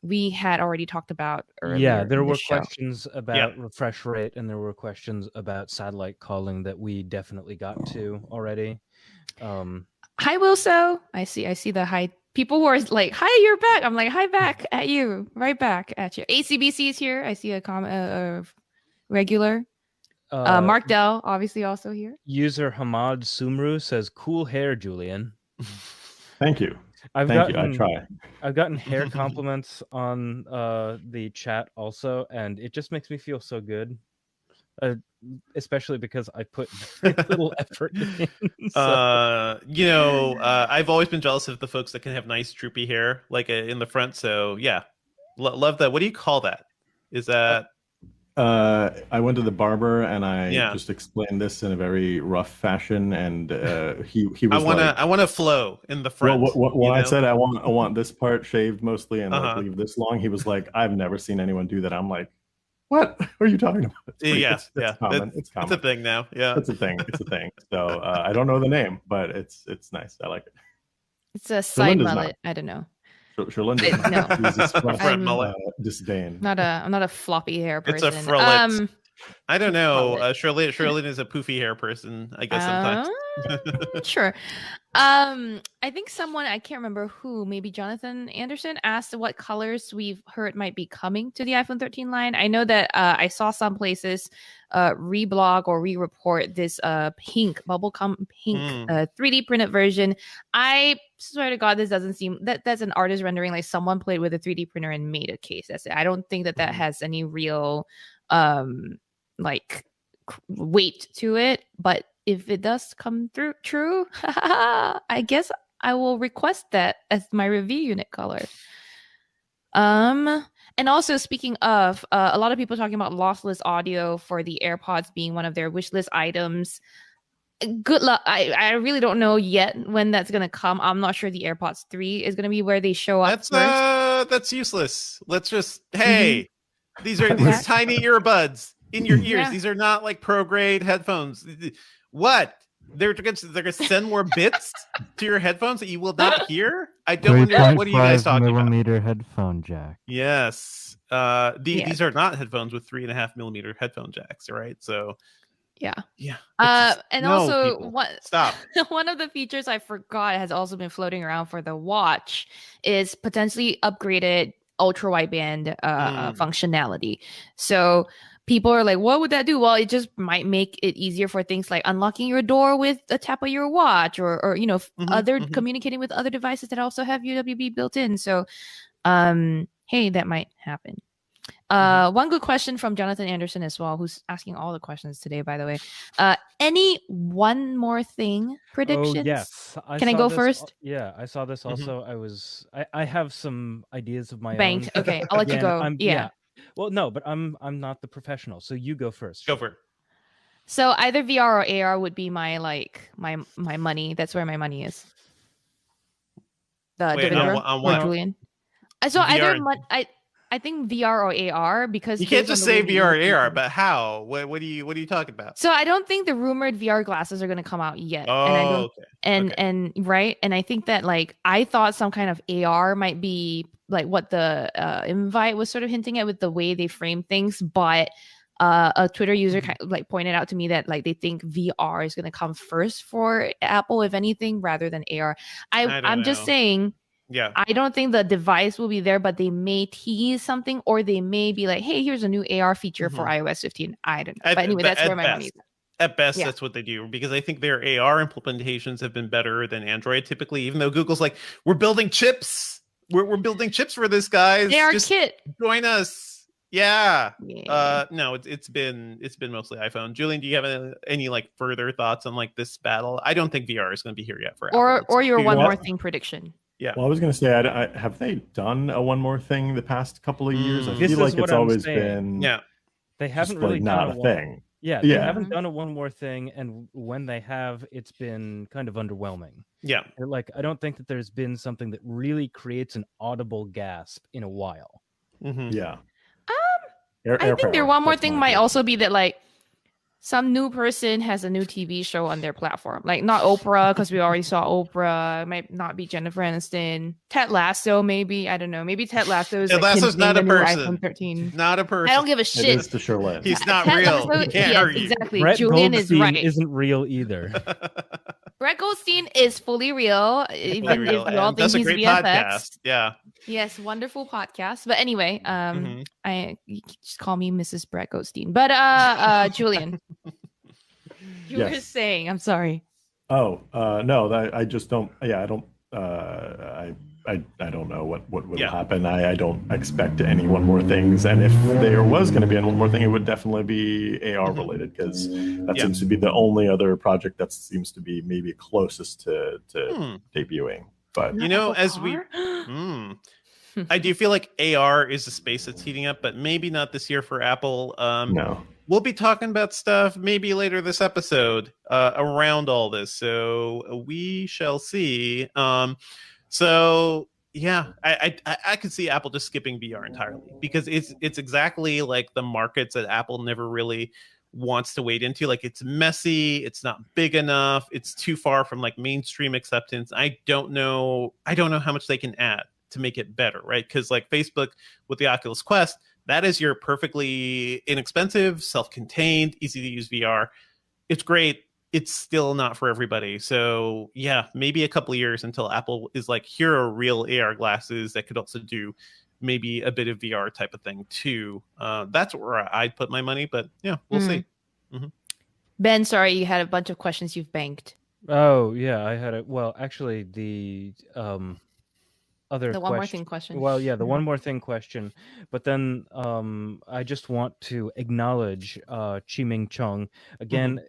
we had already talked about earlier. Yeah, there were show. questions about refresh rate, and there were questions about satellite calling that we definitely got to already. Hi, Wilso. I see the hi. People who are like, hi, you're back. I'm like, hi, back at you. Right back at you. ACBC is here. I see a comment regular. Mark Dell, obviously, also here. User Hamad Sumru says, cool hair, Julian. Thank you. I try. I've gotten hair compliments on the chat also, and it just makes me feel so good. Especially because I put very little effort in. So. I've always been jealous of the folks that can have nice droopy hair, like in the front. So yeah, love that. What do you call that? Is that? I went to the barber and I just explained this in a very rough fashion, and he was I want to flow in the front. Well, when I said I want this part shaved mostly and like leave this long, he was like, I've never seen anyone do that. I'm like, what are you talking about? It's common. It's common. It's a thing now. Yeah, it's a thing. So I don't know the name, but it's nice. I like it. It's a side mullet. I don't know. Sherlyn no. Disdain. I'm not a floppy hair person. It's a frillet. I don't know. Sherlyn is a poofy hair person, I guess sometimes. Sure. I think someone, I can't remember who, maybe Jonathan Anderson, asked what colors we've heard might be coming to the iPhone 13 line. I know that I saw some places reblog or re-report this pink, bubblegum pink 3D printed version. I swear to God, this doesn't seem that's an artist rendering, like someone played with a 3D printer and made a case. That's it. I don't think that has any real like weight to it, but if it does come through true, I guess I will request that as my review unit color. And also, speaking of, a lot of people talking about lossless audio for the AirPods being one of their wish list items. Good luck. I really don't know yet when that's going to come. I'm not sure the AirPods 3 is going to be where they show up first. That's useless. Let's just, these are these tiny earbuds in your ears. Yeah. These are not like pro grade headphones. What? They're gonna send more bits to your headphones that you will not hear? I don't understand. What are you guys talking about? 3.5mm headphone jack. Yes. These are not headphones with 3.5mm headphone jacks, right? So yeah. Stop. One of the features I forgot has also been floating around for the watch is potentially upgraded ultra wideband functionality. So people are like, what would that do? Well, it just might make it easier for things like unlocking your door with a tap of your watch or communicating with other devices that also have UWB built in. So, hey, that might happen. One good question from Jonathan Anderson as well, who's asking all the questions today, by the way. Any one more thing predictions? Oh, yes. Can I go first? Yeah, I saw this also. I have some ideas of my own. Okay, I'll let you go. Yeah. Well, no, but I'm not the professional, so you go first. Go for it. So either VR or AR would be my money. That's where my money is. Julian. So VR. I think VR or AR, because you can't just say VR or AR, but how? What are you talking about? So I don't think the rumored VR glasses are going to come out yet. Oh, and right, and I think that like I thought some kind of AR might be like what the invite was sort of hinting at with the way they frame things, but a Twitter user kind of like pointed out to me that like they think VR is going to come first for Apple, if anything, rather than AR. I'm just saying. Yeah, I don't think the device will be there, but they may tease something, or they may be like, "Hey, here's a new AR feature for iOS 15." I don't know, but anyway, that's where my money is. At best, that's what they do, because I think their AR implementations have been better than Android typically. Even though Google's like, "We're building chips, we're building chips for this, guys. AR just kit, join us." Yeah. No, it's been mostly iPhone. Julian, do you have any like further thoughts on like this battle? I don't think VR is going to be here yet for Apple. Or your one more thing prediction. Yeah. Well, I was going to say, have they done a one more thing the past couple of years? I feel like it's always been. Yeah. They haven't really done a thing. Yeah, they haven't done a one more thing, and when they have, it's been kind of underwhelming. Yeah. Like, I don't think that there's been something that really creates an audible gasp in a while. Yeah. I think their one more thing might also be that like some new person has a new TV show on their platform. Like not Oprah, because we already saw Oprah. It might not be Jennifer Aniston. Ted Lasso, maybe. I don't know. Maybe Ted Lasso is Lasso's not a person. iPhone 13. Not a person. I don't give a shit. It is to Sherlyn. He's not Ted real. Lasso, He can't yes, hurt you. exactly. Brett Julian Goldstein is right. isn't real either. Brett Goldstein is fully real. Even if you all think That's a he's great VFX. podcast. Yeah. Yes, wonderful podcast. But anyway, you can just call me Mrs. Brett Goldstein. But Julian, you were saying, I'm sorry. Oh, no, I just don't. Yeah, I don't. I don't know what will happen. I don't expect any one more things. And if there was going to be one more thing, it would definitely be AR related, because that seems to be the only other project that seems to be maybe closest to debuting. But as we, I do feel like AR is a space that's heating up, but maybe not this year for Apple. No. We'll be talking about stuff maybe later this episode around all this, so we shall see. So yeah, I could see Apple just skipping VR entirely, because it's exactly like the markets that Apple never really wants to wade into. Like, it's messy, it's not big enough, it's too far from like mainstream acceptance. I don't know how much they can add to make it better, right? Because like Facebook with the Oculus Quest, that is your perfectly inexpensive, self-contained, easy to use VR. It's great. It's still not for everybody. So yeah, maybe a couple of years until Apple is like, here are real AR glasses that could also do maybe a bit of VR type of thing too. That's where I'd put my money, but yeah, we'll see. Mm-hmm. Ben, sorry, you had a bunch of questions you've banked. Oh yeah, I had it. Well, actually, the one more thing question. Well, yeah, the one more thing question. But then I just want to acknowledge Chi-Ming Chung again.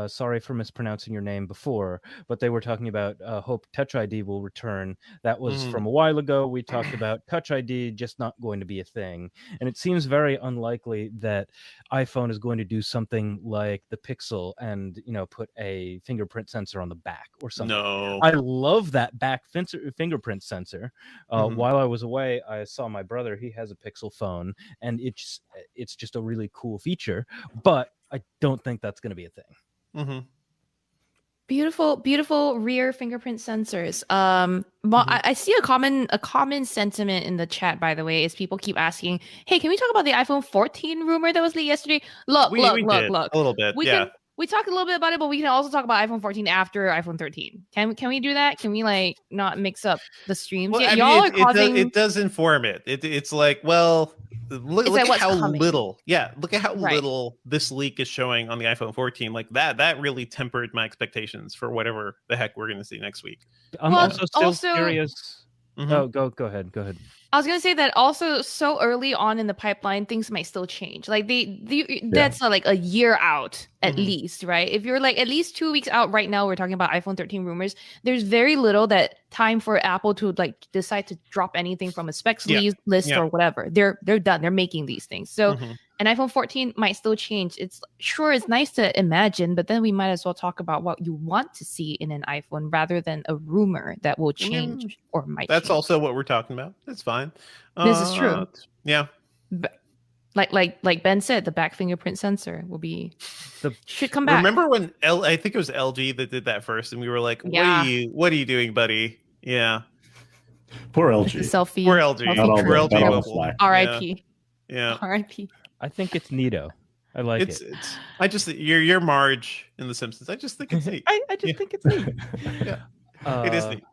Sorry for mispronouncing your name before, but they were talking about hope Touch ID will return. That was from a while ago. We talked about Touch ID just not going to be a thing, and it seems very unlikely that iPhone is going to do something like the Pixel and put a fingerprint sensor on the back or something. No, I love that back fingerprint sensor. While I was away, I saw my brother. He has a Pixel phone, and it's just a really cool feature. But I don't think that's going to be a thing. Beautiful rear fingerprint sensors. I see a common sentiment in the chat, by the way, is people keep asking, "Hey, can we talk about the iPhone 14 rumor that was leaked yesterday?" Look. A little bit. We talked a little bit about it, but we can also talk about iPhone 14 after iPhone 13. Can we do that? Can we like not mix up the streams? Well, y'all are causing. It does inform it. It's like, well, look at how little. Yeah, look at how little this leak is showing on the iPhone 14. Like that really tempered my expectations for whatever the heck we're going to see next week. I'm also still curious. Oh, go ahead. I was gonna say that also so early on in the pipeline, things might still change. Like that's like a year out at least, right? If you're like at least 2 weeks out right now, we're talking about iPhone 13 rumors. There's very little that time for Apple to like decide to drop anything from a specs list or whatever. They're done. They're making these things. So an iPhone 14 might still change. It's nice to imagine, but then we might as well talk about what you want to see in an iPhone rather than a rumor that will change or might. That's change. Also what we're talking about. That's fine. This is true. Yeah. Like Ben said, the back fingerprint sensor should come back. Remember when I think it was LG that did that first, and we were like, "What are you doing, buddy?" Yeah. Poor LG. Selfie. Poor LG. Poor LG. R.I.P. Yeah. R.I.P. I think it's neato. I like it. I just you're Marge in The Simpsons. I just think it's neat. I just think it's neat. It is neat.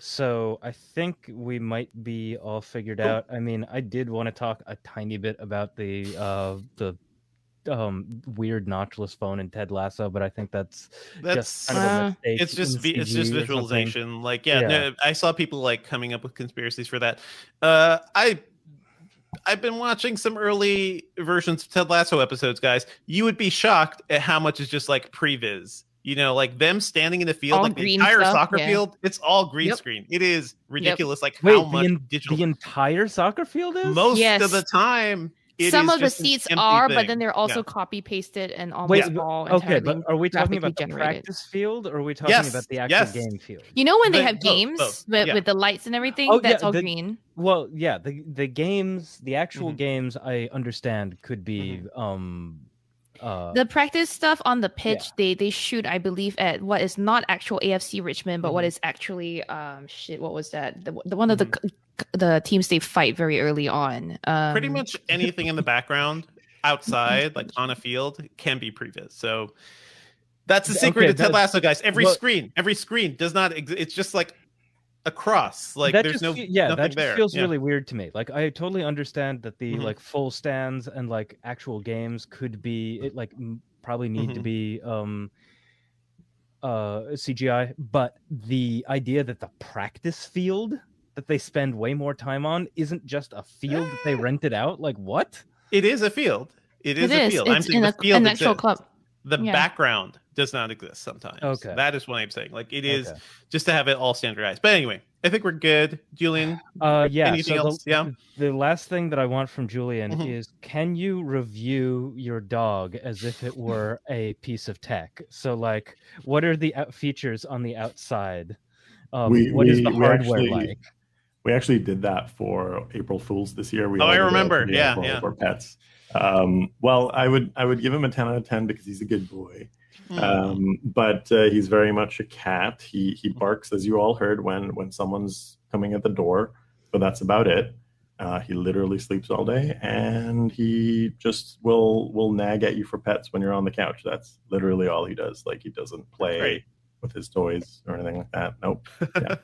So I think we might be all figured out. I mean, I did want to talk a tiny bit about the weird notchless phone in Ted Lasso, but I think that's just kind of a mistake. It's just visualization. Like, no, I saw people like coming up with conspiracies for that. I've been watching some early versions of Ted Lasso episodes, guys. You would be shocked at how much is just like previs. Like them standing in the field, all like the entire soccer field. It's all green screen. It is ridiculous. Like how much digital. The entire soccer field is? Most of the time. Some of the seats are, but then they're also copy pasted and almost all. Okay, but are we talking about the practice field, or are we talking about the actual game field? When they have games with the lights and everything, that's all green. Well, yeah, the games, the actual games, I understand could be the practice stuff on the pitch, they shoot, I believe, at what is not actual AFC Richmond, but what is actually what was that? The one of the teams they fight very early on. Pretty much anything in the background outside, like on a field, can be previs. So that's the secret to Ted Lasso, guys. Every screen does not exist. It's just like across, like there's that just feels really weird to me. Like I totally understand that the like full stands and like actual games could be probably need to be CGI, but the idea that the practice field that they spend way more time on isn't just a field that they rented out, like what? It is a field. It is a field. I'm saying the field an actual club. The background does not exist sometimes. Okay. That is what I'm saying. Like it is just to have it all standardized. But anyway, I think we're good. Julian? Anything else? The last thing that I want from Julian is, can you review your dog as if it were a piece of tech? So like, what are the features on the outside? What is the hardware like? We actually did that for April Fools this year. I remember. For pets. Well, I would give him a 10 out of 10 because he's a good boy. But he's very much a cat. He barks, as you all heard, when someone's coming at the door, but that's about it. He literally sleeps all day, and he just will nag at you for pets when you're on the couch. That's literally all he does. Like, he doesn't play with his toys or anything like that. Nope. Yeah.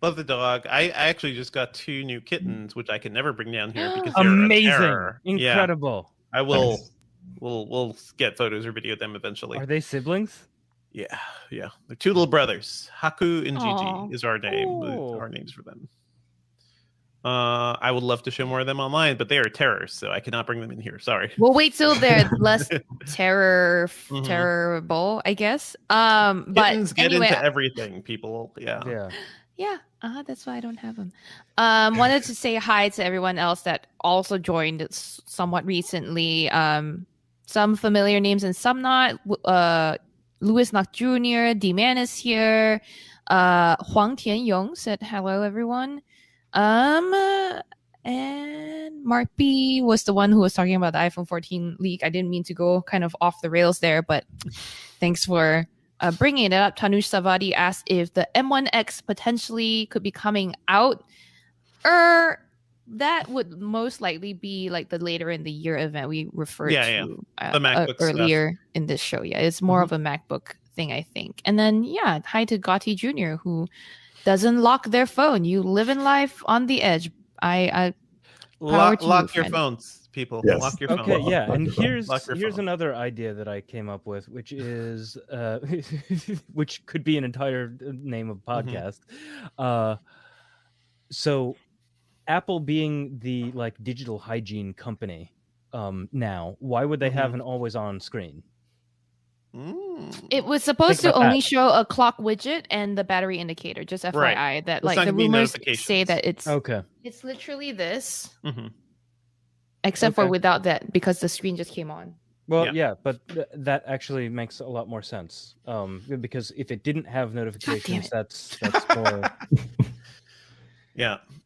Love the dog. I actually just got 2 new kittens, which I can never bring down here because they're amazing, incredible. I will. Nice. We'll get photos or video of them eventually. Are they siblings? Yeah. They're 2 little brothers. Haku and Gigi is our name. Our names for them. I would love to show more of them online, but they are terrors, so I cannot bring them in here. Sorry. We'll wait till they're less terrible, I guess. But kittens get into everything, people. Yeah, that's why I don't have them. Wanted to say hi to everyone else that also joined somewhat recently. Some familiar names and some not. Louis Knock Jr., D-Man is here. Huang Tianyong said hello, everyone. And Mark B was the one who was talking about the iPhone 14 leak. I didn't mean to go kind of off the rails there, but thanks for bringing it up. Tanush Savadi asked if the M1X potentially could be coming out. That would most likely be like the later in the year event we referred to the MacBook earlier stuff in this show. Yeah, it's more of a MacBook thing, I think. And then, hi to Gotti Jr., who doesn't lock their phone. You live in life on the edge. I lock your phones, people. Yes. Lock your phone. Okay, yeah. And here's another idea that I came up with, which is which could be an entire name of podcast. So Apple being the like digital hygiene company now, why would they have an always on screen? It was supposed to only show a clock widget and the battery indicator, just FYI. That like the rumors say that it's it's literally this, except for without that, because the screen just came on. Well, but that actually makes a lot more sense. Because if it didn't have notifications, that's more.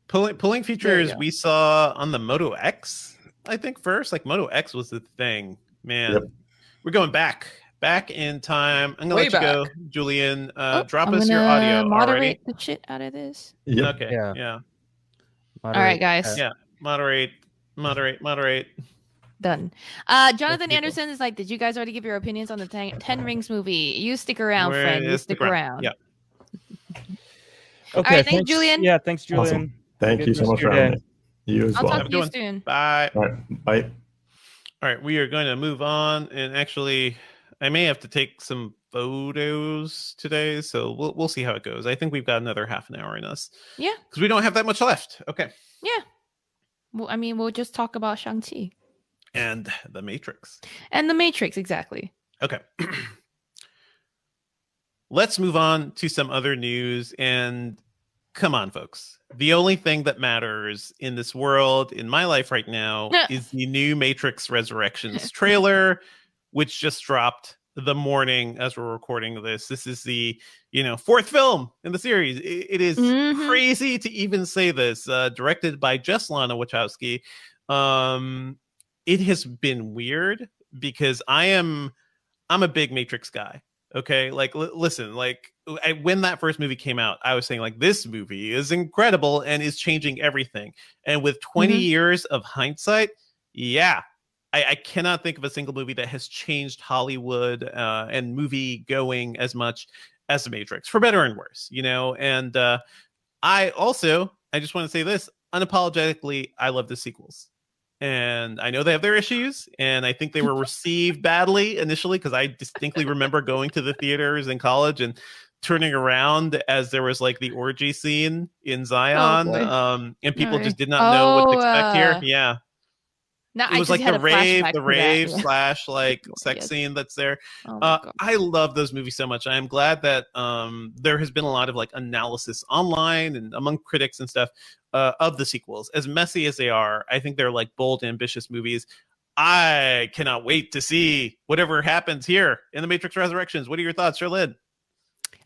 Pulling features we saw on the Moto X, I think first. Like Moto X was the thing, man. We're going back in time. I'm gonna let you go, Julian. Drop us your audio. Moderate the shit out of this. Okay. Yeah. All right, guys. Moderate. Done. Jonathan Anderson is like, did you guys already give your opinions on the 10 Rings movie? You stick around, friend. You stick around. Yeah. Okay. All right, thanks, Julian. Yeah, thanks, Julian. Awesome. Thank you so much for having me. You as well. I'll talk to you soon. Bye. All right. Bye. All right, we are going to move on, and actually, I may have to take some photos today, so we'll see how it goes. I think we've got another half an hour in us. Yeah, because we don't have that much left. Okay. Yeah. Well, I mean, we'll just talk about Shang-Chi and the Matrix. Exactly. Okay. Let's move on to some other news, and come on, folks. The only thing that matters in this world, in my life right now, is the new Matrix Resurrections trailer, which just dropped the morning as we're recording this. This is the, 4th film in the series. It is crazy to even say this. Directed by Lana Wachowski. It has been weird because I'm a big Matrix guy. Okay, like listen, like when that first movie came out, I was saying like this movie is incredible and is changing everything. And with 20 years of hindsight, yeah, I cannot think of a single movie that has changed Hollywood and movie going as much as The Matrix, for better and worse, you know. And I just want to say this unapologetically, I love the sequels. And I know they have their issues, and I think they were received badly initially, because I distinctly remember going to the theaters in college and turning around as there was like the orgy scene in Zion, and people just did not know what to expect here. Yeah. No, it was like the rave yeah. slash like sex scene that's there. I love those movies so much. I am glad that there has been a lot of like analysis online and among critics and stuff of the sequels. As messy as they are, I think they're like bold, ambitious movies. I cannot wait to see whatever happens here in The Matrix Resurrections. What are your thoughts, Sherlyn?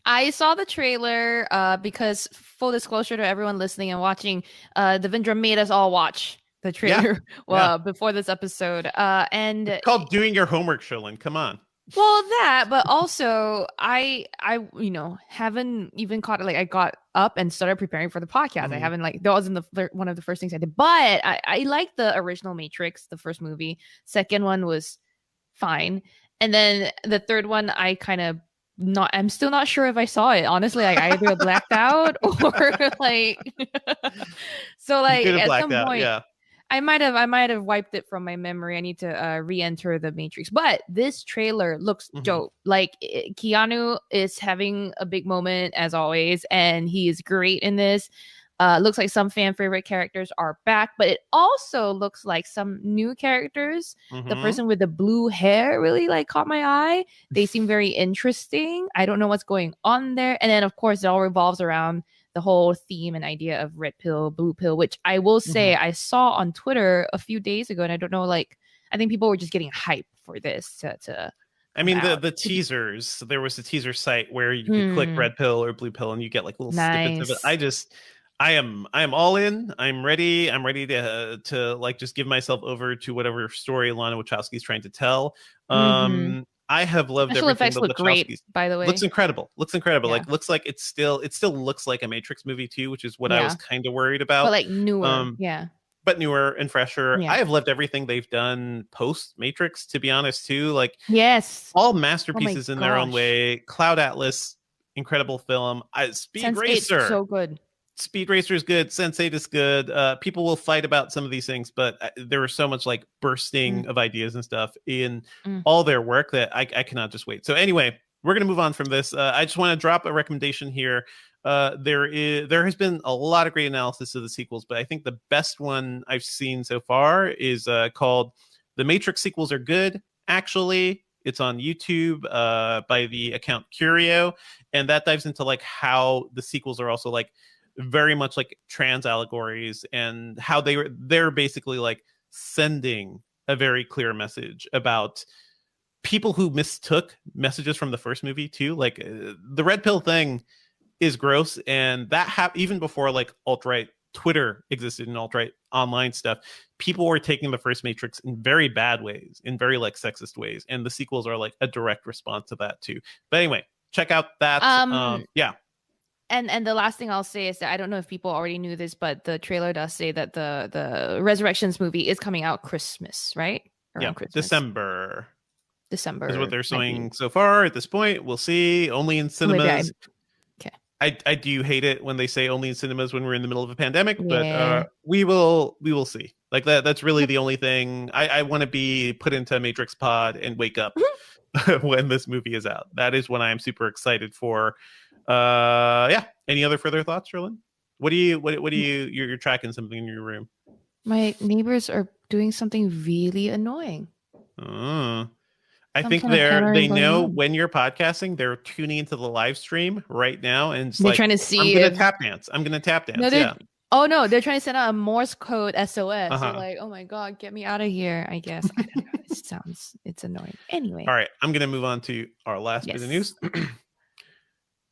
I saw the trailer because, full disclosure to everyone listening and watching, Devendra made us all watch the trailer before this episode. And it's called doing your homework, Sherlyn. Come on. Well, that, but also I haven't even caught it. Like I got up and started preparing for the podcast. I haven't that wasn't one of the first things I did. But I like the original Matrix, the first movie. Second one was fine, and then the third one I kind of I'm still not sure if I saw it. Honestly, like I either blacked out or like so like at some point. Yeah. I might have wiped it from my memory. I need to re-enter the Matrix. But this trailer looks dope. Like Keanu is having a big moment as always, and he is great in this. Looks like some fan favorite characters are back, but it also looks like some new characters. The person with the blue hair really like caught my eye. They seem very interesting. I don't know what's going on there. And then of course it all revolves around the whole theme and idea of red pill, blue pill, which I will say I saw on Twitter a few days ago, and I don't know, like I think people were just getting hype for this to I mean the teasers. There was a teaser site where you could click red pill or blue pill and you get like little snippets of it. I am all in. I'm ready. I'm ready to like just give myself over to whatever story Lana Wachowski's trying to tell. I have loved special everything. Effects look great, by the way. Looks incredible. Yeah. Like looks like it still looks like a Matrix movie too, which is what I was kind of worried about. But like newer, but newer and fresher. I have loved everything they've done post Matrix, to be honest too. Like all masterpieces in their own way. Cloud Atlas, incredible film. Speed Racer, so good. Speed Racer is good. Sense8 is good. People will fight about some of these things, but there was so much like bursting of ideas and stuff in all their work that I cannot just wait. So anyway, we're going to move on from this. I just want to drop a recommendation here. There has been a lot of great analysis of the sequels, but I think the best one I've seen so far is called The Matrix Sequels Are Good. Actually, it's on YouTube by the account Curio, and that dives into like how the sequels are also like very much like trans allegories, and how they're basically like sending a very clear message about people who mistook messages from the first movie too. Like the red pill thing is gross, and that even before like alt-right Twitter existed and alt-right online stuff, people were taking the first Matrix in very bad ways, in very like sexist ways, and the sequels are like a direct response to that too. But anyway, check out that. And the last thing I'll say is that I don't know if people already knew this, but the trailer does say that the Resurrections movie is coming out Christmas, right? Around Christmas. December is what they're saying so far at this point. We'll see. Only in cinemas. I do hate it when they say only in cinemas when we're in the middle of a pandemic, but we will see. Like that's really the only thing. I want to be put into a Matrix pod and wake up when this movie is out. That is what I'm super excited for. Any other further thoughts, Sherlyn? What do you're tracking something in your room? My neighbors are doing something really annoying. I think they know when you're podcasting. They're tuning into the live stream right now, and they're trying to see. I'm gonna tap dance. No, they're trying to send out a Morse code SOS. So like, oh my god, get me out of here. I guess I don't know. It's annoying. Anyway, all right, I'm gonna move on to our last bit of news.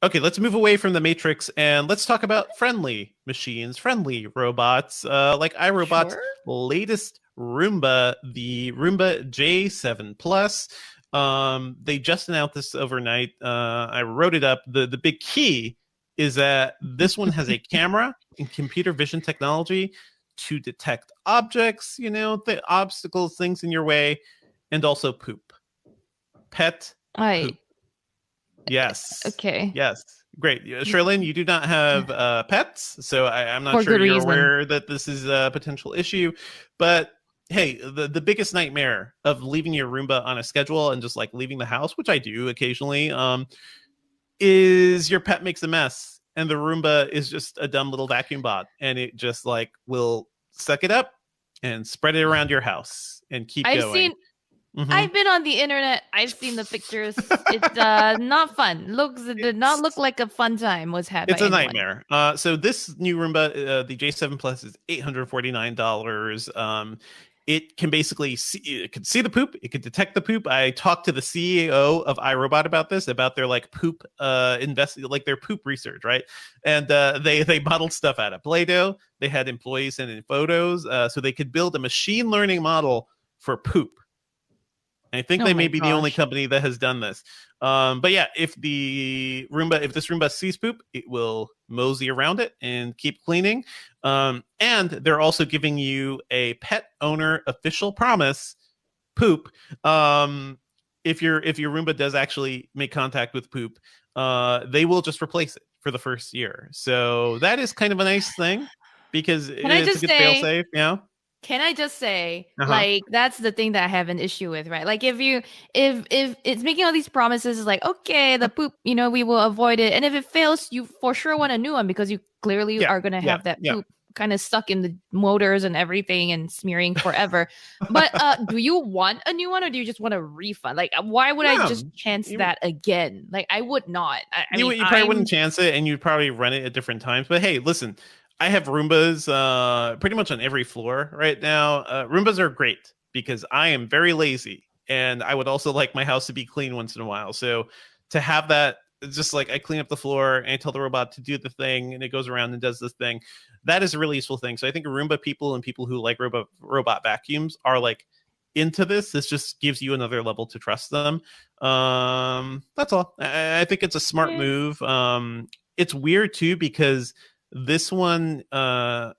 Okay, let's move away from the Matrix and let's talk about friendly machines, friendly robots, like iRobot's latest Roomba, the Roomba J7 Plus. They just announced this overnight. I wrote it up. The big key is that this one has a camera and computer vision technology to detect objects, the obstacles, things in your way, and also poop. Pet poop. Yes. Okay. Yes. Great. Sherlyn, you do not have pets, so I'm not For sure good you're reason. aware that this is a potential issue. But hey, the biggest nightmare of leaving your Roomba on a schedule and just like leaving the house, which I do occasionally, is your pet makes a mess and the Roomba is just a dumb little vacuum bot and it just like will suck it up and spread it around your house and keep going. I've been on the internet. I've seen the pictures. It's not fun. It did not look like a fun time was had. It's a nightmare. So this new Roomba, the J7 Plus, is $849. It can basically it can see the poop. It can detect the poop. I talked to the CEO of iRobot about this, about their like poop their poop research, right? And they modeled stuff out of Play-Doh. They had employees send in photos, so they could build a machine learning model for poop. I think they may be the only company that has done this. But yeah, if this Roomba sees poop, it will mosey around it and keep cleaning. And they're also giving you a pet owner official promise, poop. If your Roomba does actually make contact with poop, they will just replace it for the first year. So that is kind of a nice thing because it's a good fail safe. Yeah. Can I just say, like, that's the thing that I have an issue with, right? Like, if it's making all these promises, it's like, okay, the poop, we will avoid it. And if it fails, you for sure want a new one because you clearly are going to have that poop kind of stuck in the motors and everything and smearing forever. But do you want a new one or do you just want a refund? Like, why would I just chance that again? Like, I would not. I mean, you probably wouldn't chance it and you'd probably run it at different times. But hey, listen. I have Roombas pretty much on every floor right now. Roombas are great because I am very lazy and I would also like my house to be clean once in a while. So to have that, just like I clean up the floor and I tell the robot to do the thing and it goes around and does this thing, that is a really useful thing. So I think Roomba people and people who like robot vacuums are like into this. This just gives you another level to trust them. That's all. I think it's a smart move. It's weird too because this Roomba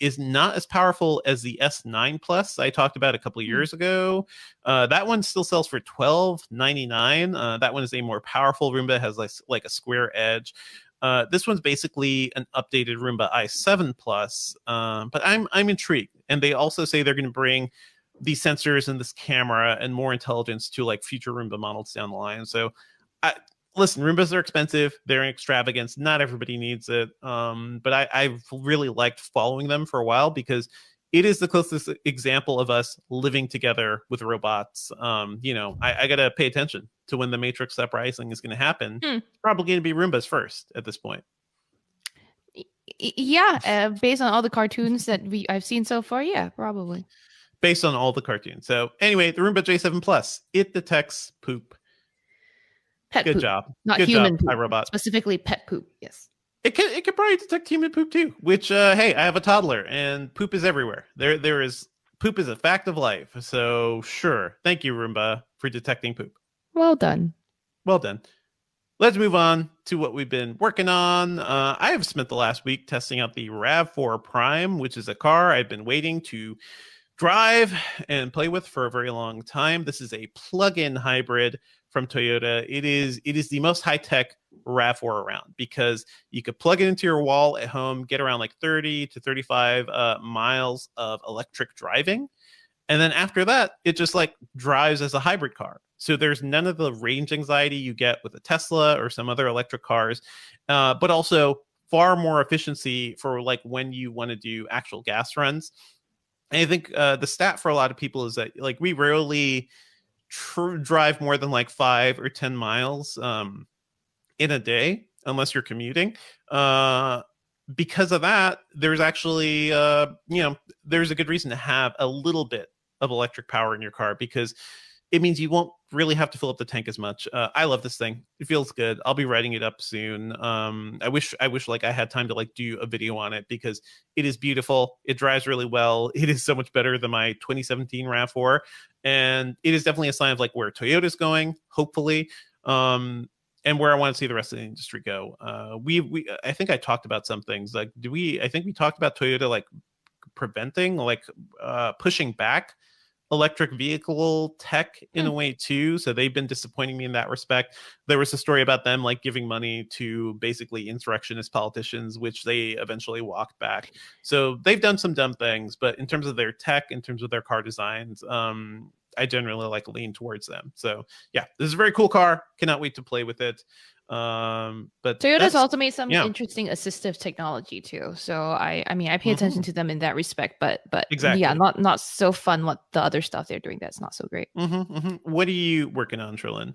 is not as powerful as the S9 Plus I talked about a couple of years ago. That one still sells for $12.99. That one is a more powerful Roomba, has like a square edge. This one's basically an updated Roomba i7 Plus, but I'm intrigued. And they also say they're going to bring these sensors and this camera and more intelligence to like future Roomba models down the line. So listen, Roombas are expensive. They're an extravagance. Not everybody needs it. But I've really liked following them for a while because it is the closest example of us living together with robots. I got to pay attention to when the Matrix uprising is going to happen. It's probably going to be Roombas first at this point. Yeah, based on all the cartoons that I've seen so far, yeah, probably. Based on all the cartoons. So anyway, the Roomba J7 Plus, it detects poop. Pet Good poop. job. Not Good human job, poop. iRobot. Specifically pet poop, yes. It could probably detect human poop too, which hey, I have a toddler and poop is everywhere. Poop is a fact of life. So sure. Thank you, Roomba, for detecting poop. Well done. Well done. Let's move on to what we've been working on. I have spent the last week testing out the RAV4 Prime, which is a car I've been waiting to drive and play with for a very long time. This is a plug-in hybrid from Toyota. It is the most high-tech RAV4 around because you could plug it into your wall at home, get around like 30 to 35 miles of electric driving. And then after that, it just like drives as a hybrid car. So there's none of the range anxiety you get with a Tesla or some other electric cars, but also far more efficiency for like when you want to do actual gas runs. And I think the stat for a lot of people is that like we rarely drive more than like 5 or 10 miles in a day, unless you're commuting. Because of that, there's actually, there's a good reason to have a little bit of electric power in your car because it means you won't really have to fill up the tank as much. I love this thing. It feels good. I'll be writing it up soon. I wish like I had time to like do a video on it because it is beautiful. It drives really well. It is so much better than my 2017 RAV4, and it is definitely a sign of like where Toyota's going, hopefully, and where I want to see the rest of the industry go. I think I talked about some things. Like, I think we talked about Toyota like preventing, like pushing back electric vehicle tech in a way too. So they've been disappointing me in that respect. There was a story about them like giving money to basically insurrectionist politicians, which they eventually walked back. So they've done some dumb things, but in terms of their tech, in terms of their car designs, I generally like lean towards them. So yeah, this is a very cool car. Cannot wait to play with it. But Toyota's also made some interesting assistive technology too. So I mean I pay attention to them in that respect, but exactly. Yeah, not so fun what the other stuff they're doing that's not so great. What are you working on, Sherlyn?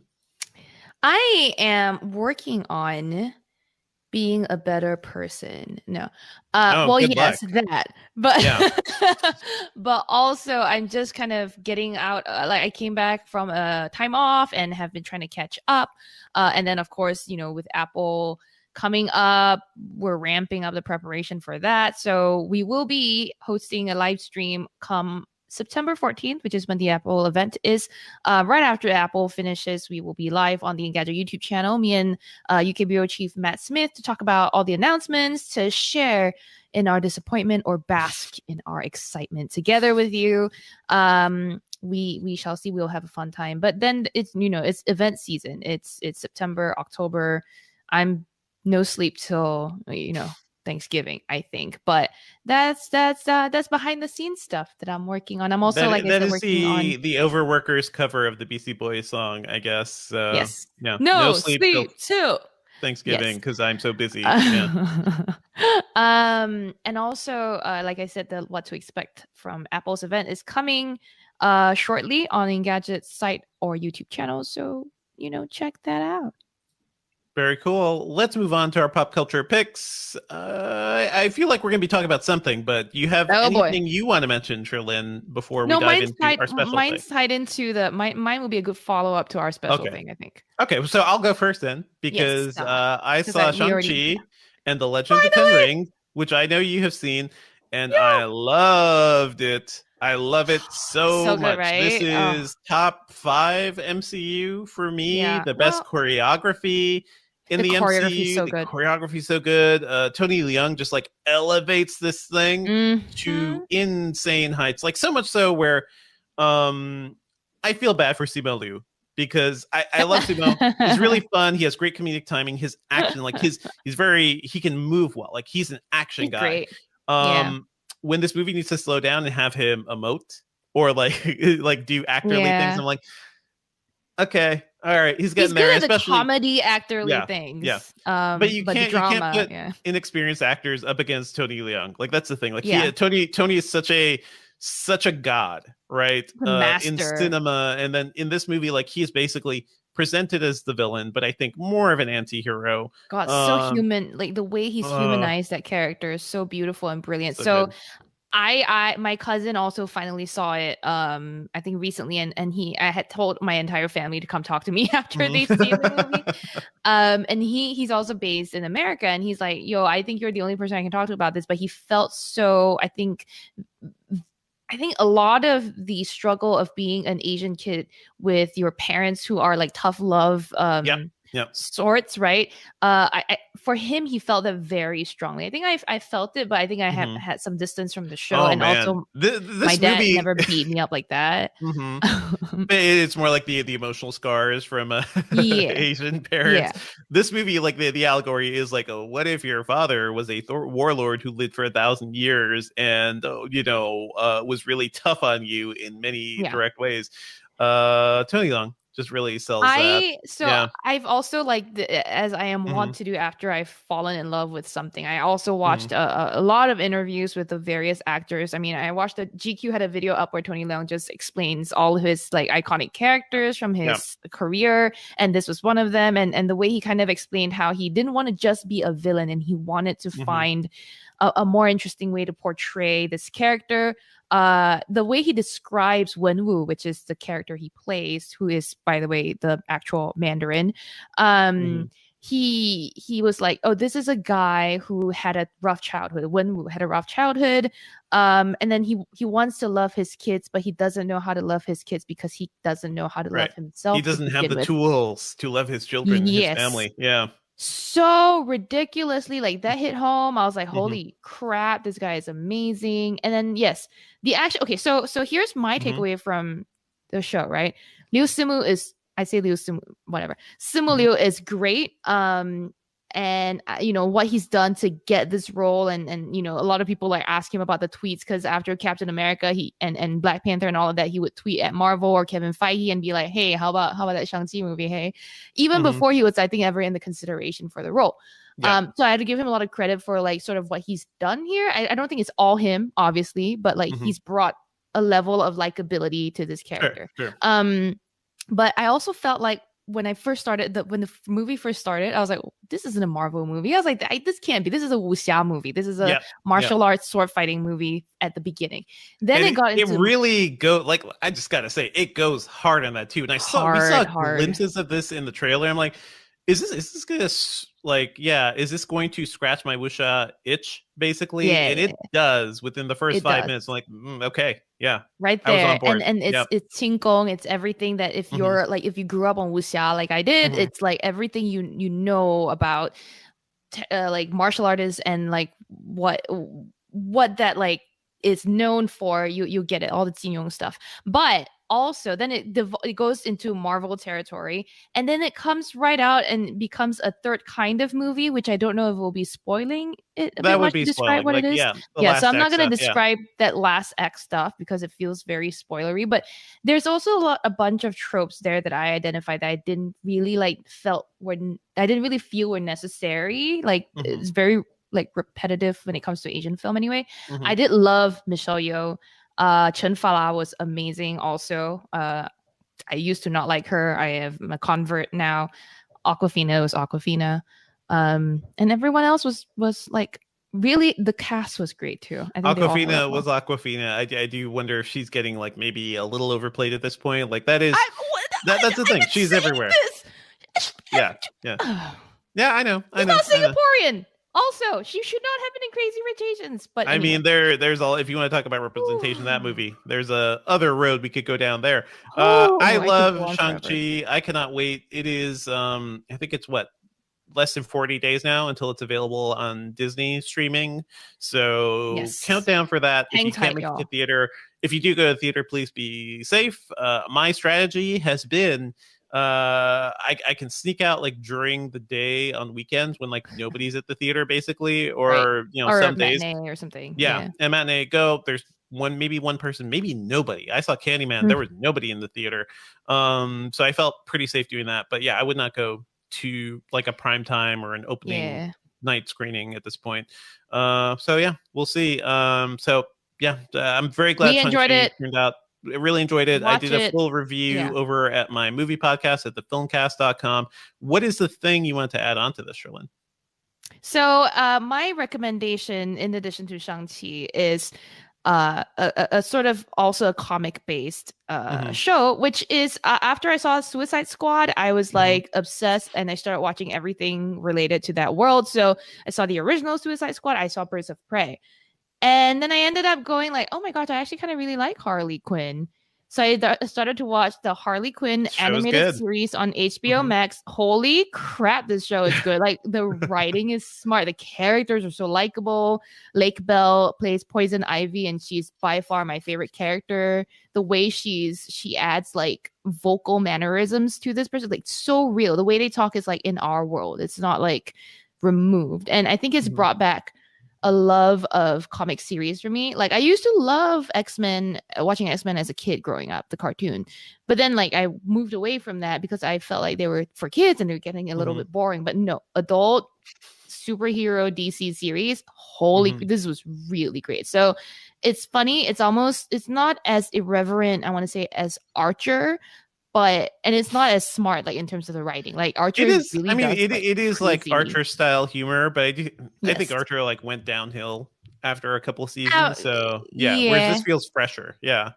I am working on being a better person. No. Well, yes, luck. That. But but also I'm just kind of getting out. Like I came back from a time off and have been trying to catch up. And then of course, with Apple coming up, we're ramping up the preparation for that. So we will be hosting a live stream come September 14th, which is when the Apple event is. Right after Apple finishes, we will be live on the Engadget YouTube channel. Me and UK Bureau Chief Matt Smith to talk about all the announcements, to share in our disappointment or bask in our excitement together with you. We shall see. We'll have a fun time. But then it's it's event season. It's September, October. I'm no sleep till Thanksgiving, I think, but that's behind the scenes stuff that I'm working on. I'm also working on the Overworkers cover of the BC Boys song, I guess. Yes. Yeah. No sleep too. Thanksgiving because I'm so busy. And also, like I said, the what to expect from Apple's event is coming shortly on Engadget's site or YouTube channel. So check that out. Very cool. Let's move on to our pop culture picks. I feel like we're going to be talking about something, but you have anything you want to mention, Sherlyn, before we dive into our special thing? Mine's tied into mine will be a good follow-up to our special thing, I think. Okay, so I'll go first then, because I saw Shang-Chi and the Legend of the Ten Rings, which I know you have seen, and I loved it. I love it so much. Good, right? This is top 5 MCU for me. Yeah. The best choreography in the MCU. The choreography is so good. Tony Leung just like elevates this thing to insane heights. Like so much so where I feel bad for Simu Liu because I love Simu. He's really fun. He has great comedic timing. His action, like he can move well. Like he's an action guy. Great. When this movie needs to slow down and have him emote or like do actorly things, I'm like, okay, all right, he's getting there. Especially the comedy actorly things. Yeah, but you can't put inexperienced actors up against Tony Leung. Like that's the thing. Like Tony is such a god, right? In cinema, and then in this movie, like he is basically presented as the villain, but I think more of an anti-hero. God, so human. Like the way he's humanized that character is so beautiful and brilliant. So my cousin also finally saw it I think recently, and I had told my entire family to come talk to me after they've seen the movie. And he's also based in America, and he's like, yo, I think you're the only person I can talk to about this. But he felt so, I think a lot of the struggle of being an Asian kid with your parents who are like tough love sorts, right? For him, he felt that very strongly. I think I felt it, but I think I have had some distance from the show, also my dad never beat me up like that. It's more like the emotional scars from Asian parents. Yeah. This movie, like the allegory is like, what if your father was a warlord who lived for 1,000 years and was really tough on you in many direct ways? Tony Leung just really sells that. So I've also as I am wont to do after I've fallen in love with something, I also watched a lot of interviews with the various actors. I mean, I watched GQ had a video up where Tony Leung just explains all his like iconic characters from his career, and this was one of them, and the way he kind of explained how he didn't want to just be a villain and he wanted to find a more interesting way to portray this character. the way he describes Wenwu, which is the character he plays, who is, by the way, the actual Mandarin, he was like, oh, this is a guy who had a rough childhood. Wenwu had a rough childhood, and then he wants to love his kids, but he doesn't know how to love his kids because he doesn't know how to love himself. He doesn't have the tools to love his children and his family. Yeah. So ridiculously, like, that hit home. I was like, holy crap, this guy is amazing. And then the action. Okay, so here's my takeaway from the show, right? Liu Simu is, I say Liu Simu, whatever. Simu Liu is great. And you know what he's done to get this role, and you know, a lot of people like ask him about the tweets, because after Captain America, he and Black Panther and all of that, he would tweet at Marvel or Kevin Feige and be like, hey, how about that Shang-Chi movie? Hey, even before he was, I think, ever in the consideration for the role. So I had to give him a lot of credit for like sort of what he's done here. I don't think it's all him, obviously, but like he's brought a level of likability to this character. Sure. But I also felt like when I first started, when the movie first started, I was like, this isn't a Marvel movie. I was like, this can't be. This is a wuxia movie. This is a martial arts sword fighting movie at the beginning. Then it got into... It really like, I just got to say, it goes hard on that too. And we saw glimpses of this in the trailer. I'm like, is this going to, like, is this going to scratch my wuxia itch, basically? And it does within the first 5 minutes. I'm like, okay. Yeah, right there, and it's qinggong, it's everything that if you're like, if you grew up on wuxia like I did, it's like everything you know about like martial artists and like what that like is known for. You get it, all the qingyong stuff, but also then it goes into Marvel territory, and then it comes right out and becomes a third kind of movie, which I don't know if we'll be spoiling it a bit much to describe what it is. So I'm not going to describe that last act stuff because it feels very spoilery, but there's also a bunch of tropes there that I identified that I didn't really feel were necessary. Like it's very like repetitive when it comes to Asian film anyway. I did love Michelle Yeoh. Chen Fala was amazing also. I used to not like her. I am a convert now. Awkwafina was Awkwafina. And everyone else was like, really, the cast was great too. I think Awkwafina was Awkwafina. I do wonder if she's getting like maybe a little overplayed at this point. Like that's the thing. She's everywhere. Yeah, I know. She's not Singaporean. Also, she should not have been in Crazy Rich Asians. But I mean, there's all. If you want to talk about representation in that movie, there's a other road we could go down there. I love Shang-Chi. I cannot wait. It is, I think it's less than 40 days now until it's available on Disney streaming. So count down for that. If you can't make it to theater, if you do go to theater, please be safe. My strategy has been, I can sneak out like during the day on weekends when like nobody's at the theater basically, or or some days or something. And matinee go. There's maybe one person, maybe nobody. I saw Candyman. There was nobody in the theater. So I felt pretty safe doing that. But I would not go to like a prime time or an opening night screening at this point. We'll see. I'm very glad we enjoyed it. Turned out. I really enjoyed it. I did a full review over at my movie podcast at thefilmcast.com. What is the thing you want to add on to this, Sherlyn? So my recommendation, in addition to Shang-Chi, is a sort of also a comic-based show, which is after I saw Suicide Squad, I was like obsessed, and I started watching everything related to that world. So I saw the original Suicide Squad. I saw Birds of Prey. And then I ended up going like, oh my gosh, I actually kind of really like Harley Quinn. So I started to watch the Harley Quinn animated series on HBO Max. Holy crap, this show is good. Like the writing is smart. The characters are so likable. Lake Bell plays Poison Ivy, and she's by far my favorite character. The way she adds like vocal mannerisms to this person, like so real. The way they talk is like in our world. It's not like removed. And I think it's brought back a love of comic series for me. Like I used to love X-Men, watching X-Men as a kid growing up, the cartoon. But then like I moved away from that because I felt like they were for kids and they were getting a little bit boring. But no, adult superhero DC series, this was really great. So it's funny. It's not as irreverent, I want to say, as Archer, and it's not as smart, like in terms of the writing. Like Archer, it is like Archer style humor, but I think Archer like went downhill after a couple of seasons. So whereas this feels fresher. Yeah.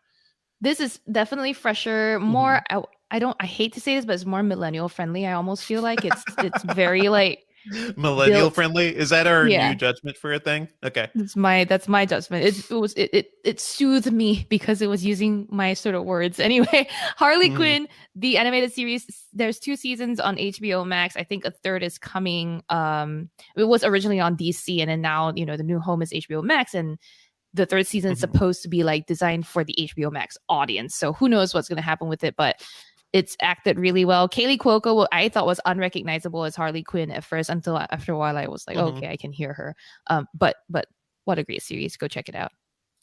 This is definitely fresher, more I hate to say this, but it's more millennial friendly. I almost feel like it's very like millennial friendly. Is that our new judgment for a thing? Okay. That's my judgment. It soothed me because it was using my sort of words. Anyway, Harley Quinn, the animated series, there's 2 seasons on HBO Max. I think a third is coming. It was originally on DC, and then now, the new home is HBO Max, and the 3rd season is supposed to be like designed for the HBO Max audience. So who knows what's going to happen with it, but it's acted really well. Kaylee Cuoco, I thought was unrecognizable as Harley Quinn at first, until after a while I was like, okay, I can hear her. But what a great series. Go check it out.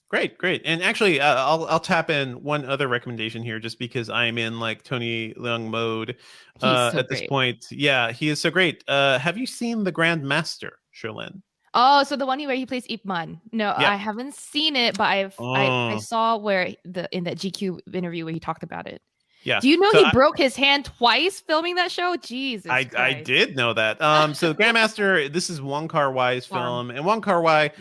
Great. And actually, I'll tap in one other recommendation here, just because I'm in like Tony Leung mode at this point. Yeah, he is so great. Have you seen The Grand Master, Sherlyn? Oh, so the one where he plays Ip Man. No, I haven't seen it, but I saw where in that GQ interview where he talked about it. Yeah. Do you know he broke his hand twice filming that show? Jesus Christ. I did know that. So Grandmaster, this is Wong Kar-wai's film, and Wong Kar-wai,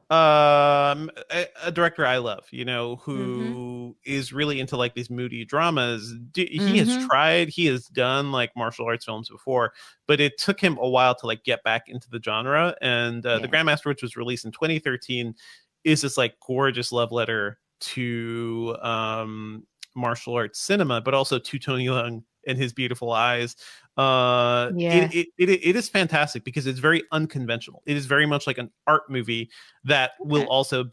a director I love, who is really into like these moody dramas. He has done like martial arts films before, but it took him a while to like get back into the genre. And The Grandmaster, which was released in 2013, is this like gorgeous love letter to martial arts cinema, but also to Tony Leung and his beautiful eyes. It is fantastic because it's very unconventional. It is very much like an art movie that will also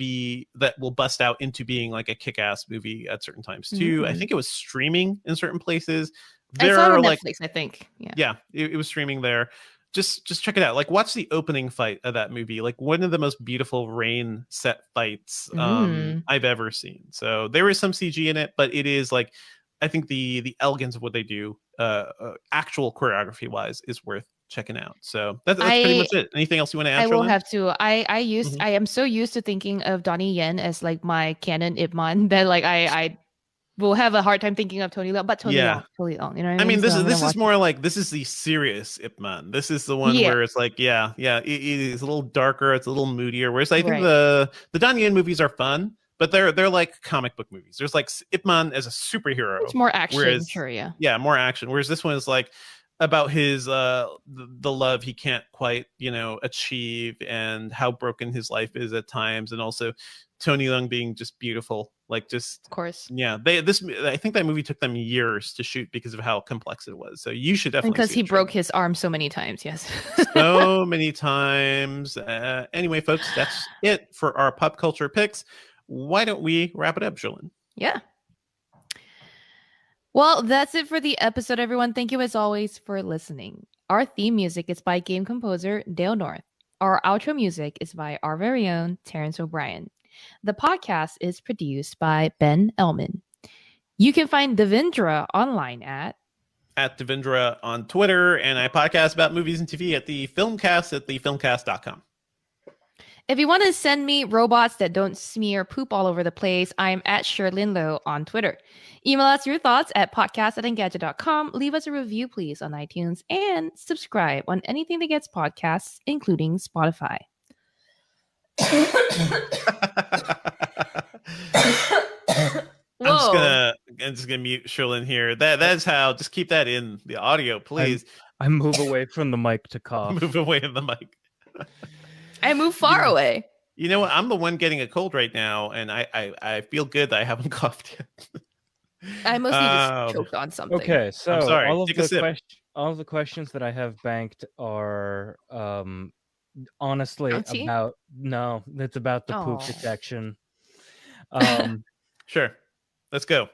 will bust out into being like a kick-ass movie at certain times too. I think it was streaming in certain places. I saw it on Netflix, I think. It was streaming there. Just check it out. Like, watch the opening fight of that movie. Like, one of the most beautiful rain set fights I've ever seen. So there is some CG in it, but it is like, I think the elegance of what they do, actual choreography wise, is worth checking out. So that's pretty much it. Anything else you want to add? I will have to. I am so used to thinking of Donnie Yen as like my canon Ip Man that like I will have a hard time thinking of Tony Leung, but Tony Leung, you know what I mean? This is more like, this is the serious Ip Man. This is the one where it's like, it is a little darker, it's a little moodier. Whereas I think the Donnie Yen movies are fun, but they're like comic book movies. There's like Ip Man as a superhero. It's more action, Yeah, more action. Whereas this one is like about his the love he can't quite achieve, and how broken his life is at times, and also Tony Leung being just beautiful. Like, just, of course. Yeah. I think that movie took them years to shoot because of how complex it was. So you should definitely. Because he broke his arm so many times. Yes. So many times. Anyway, folks, that's it for our pop culture picks. Why don't we wrap it up, Sherlyn? Yeah. Well, that's it for the episode, everyone. Thank you as always for listening. Our theme music is by game composer Dale North. Our outro music is by our very own Terrence O'Brien. The podcast is produced by Ben Ellman. You can find Devindra online at Devindra on Twitter, and I podcast about movies and TV at the Filmcast at thefilmcast.com. If you want to send me robots that don't smear poop all over the place, I'm at Sherlyn Low on Twitter. Email us your thoughts at podcast@engadget.com. Leave us a review, please, on iTunes, and subscribe on anything that gets podcasts, including Spotify. I'm just gonna mute Sherlyn here. That's how. Just keep that in the audio, please. I move away from the mic to cough. Move away from the mic. I move far away. You know what? I'm the one getting a cold right now, and I feel good that I haven't coughed yet. I mostly just choked on something. Okay, so I'm sorry. All of the questions that I have banked are honestly it's about the poop detection. Sure, let's go.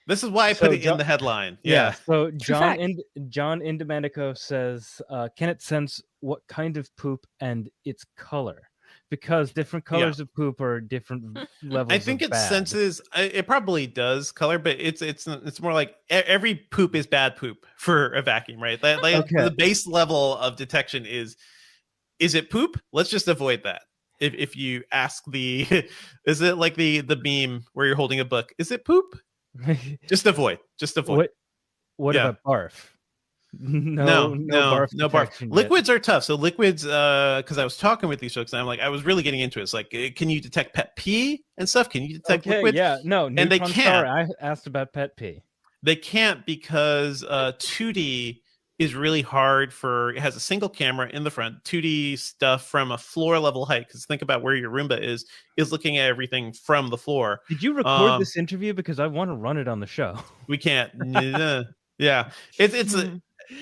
This is why I put it in the headline. Yeah. So John Indomenico says, can it sense what kind of poop and its color? Because different colors of poop are different levels. I think of it bad. senses. It probably does color, but it's more like every poop is bad poop for a vacuum, right? The base level of detection is it poop? Let's just avoid that. If you ask is it like the meme where you're holding a book? Is it poop? Just avoid. What about barf? No barf. Liquids are tough. So liquids, because I was talking with these folks, and I was really getting into it. It's like, can you detect pet pee and stuff? Can you detect liquids? Yeah, no, and they can't. I asked about pet pee. They can't because 2D is really hard it has a single camera in the front. 2D stuff from a floor level height, because think about where your Roomba is looking at everything from the floor. Did you record this interview? Because I want to run it on the show. We can't. Yeah, it